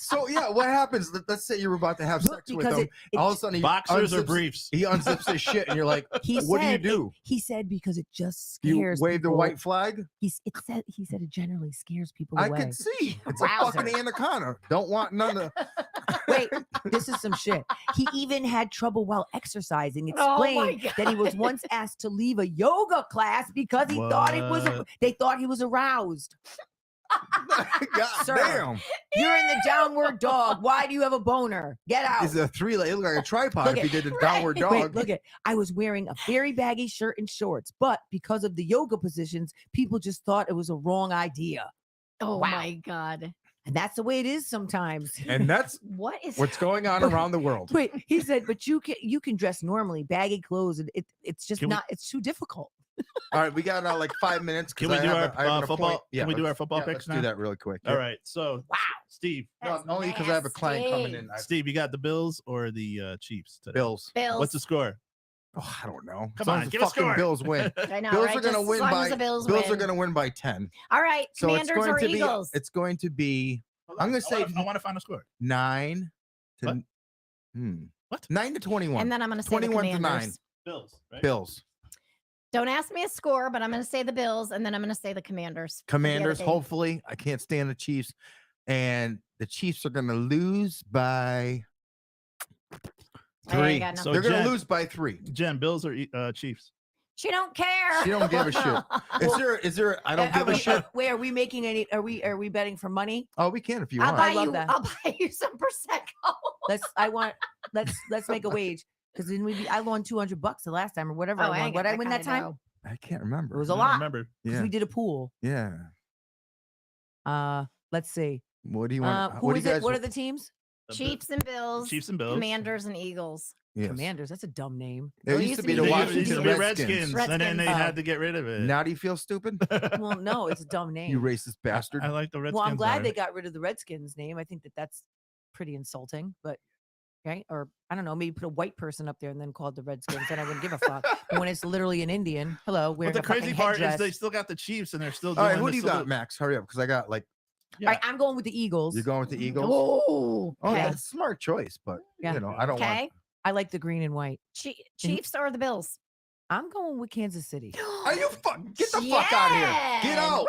So yeah, what happens? Let's say you were about to have Look, sex with because him. All of a sudden, he Boxers or unzips- briefs? He unzips his shit, and you're like, he "What do you said do? He said because it just You scares wave the people. white flag?" He said it generally scares people I away. could see. It's a Wowzer. fucking anaconda. Don't want none of. Wait, this is some shit. He even had trouble while exercising. Oh my Explained that he was once asked to leave a yoga class because he thought it was. What? They thought he was aroused. God Sir. damn! You're in the downward dog. Why do you have a boner? Get out. He's a three leg. It looked like a tripod Look if he at- did a downward dog. Wait, look at. I was wearing a very baggy shirt and shorts, but because of the yoga positions, people just thought it was a wrong idea, Oh Wow. my God. and that's the way it is sometimes. And that's What is what's going on around the world. Wait, he said, but you can dress normally, baggy clothes, and it's just Can we- not. It's too difficult. All right, we got like 5 minutes. 'cause Can we I do have our a- I have an football? appoint- Can we do our let's- football yeah, picks let's now? do that really quick. All Yep. right. So, Wow. Steve, No, That's only because I have a client coming in. nasty. Steve, you got the Bills or the Chiefs today? Bills. Bills? What's the score? Oh, I don't know. Come As long on, as the give a fucking score. Bills win. I know, Bills right? are going to Just win as long by. as the Bills Bills are win. going to win by 10. All right, So Commanders it's going or to Eagles? be. It's going to be I'm gonna say- I want to find a score. 9 to. What? What? 9 to 21. and then I'm going to say the 21 to Commanders. 9. Bills. Right? Bills. Don't ask me a score, but I'm going to say the Bills, and then I'm going to say the Commanders. for the other Commanders. game. Hopefully, I can't stand the Chiefs, and the Chiefs are going to lose by I ain't 3. got So nothing. They're going Jen- to lose by 3. Jen, Bills or Chiefs? She don't care. She don't give a shit. Is there? I don't Are give a we- shit. Wait, are we making any? Are we betting for money? Oh, we can if you I'll want. buy love you. that. I'll buy you some prosecco. Let's make a wage because then I won $200 the last time or whatever. Oh, I won. ain't got What I that win that kinda time? dough. I can't remember. It was a I don't lot. remember. 'Cause Yeah. we did a pool. Yeah. Let's see. What do you want? Who what do is you it? guys What are want? the teams? Chiefs and Bills. Chiefs and Bills. Commanders and Eagles. Yes. Commanders. That's a dumb name. It used to be the They Washington used to be Redskins. and then they Redskins. had to get rid of it. Now do you feel stupid? Well, no, it's a dumb name. You racist bastard. I like the Redskins. Well, I'm glad better. they got rid of the Redskins name. I think that that's pretty insulting, but right? Or I don't know, maybe put a white person up there and then called the Redskins, then I wouldn't give a fuck. But when it's literally an Indian, hello, But wearing the a fucking crazy part is headdress. they still got the Chiefs and they're still All doing right, who the do you got, salute. Max? Hurry up, because I got like All right, I'm going with the Eagles. you're going with the Eagles. Oh, Oh, okay. that's a smart choice, but Yeah. you know, I don't Okay. want. I like the green and white. Chiefs or the Bills? I'm going with Kansas City. Are you get the fuck out of here? Get Yeah. out!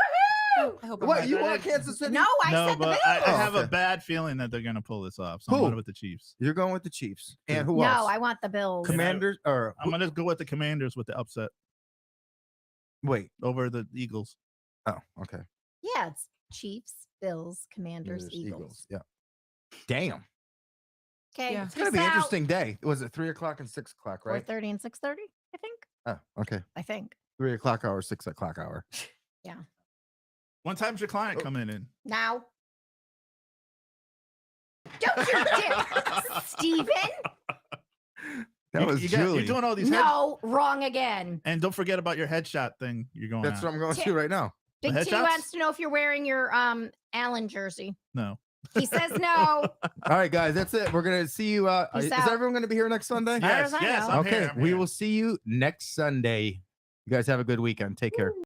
I hope I'm What right. you want, Kansas City? No, I No, said the but Bills. I Oh, have a okay. bad feeling that they're gonna pull this off. So I'm Who? going with the Chiefs. You're going with the Chiefs, and who no, else? I want the Bills. Commanders or I'm gonna go with the Commanders with the upset wait? over the Eagles. Oh, okay. Yeah, it's Chiefs, Bills, Commanders, There's Eagles. Yeah. Damn, Okay, Yeah. it's gonna be an interesting day. Was it 3:00 and 6:00? Right. 4:30 and 6:30. I think. Oh, okay. I think 3:00 hour, 6:00 hour. One time's your client Oh. coming in. now. Don't you dare, Steven. That was Julie. You're doing all these. head- No, wrong again. and don't forget about your headshot thing. You're going. That's out. what I'm going Ti- to right now. Big T headshots? wants to know if you're wearing your Allen jersey. No. He says no. All right, guys, that's it. We're gonna see you. Peace Is out. everyone gonna be here next Sunday? As far as I yes, know. I'm Okay, here, I'm we here. will see you next Sunday. You guys have a good weekend. Take care.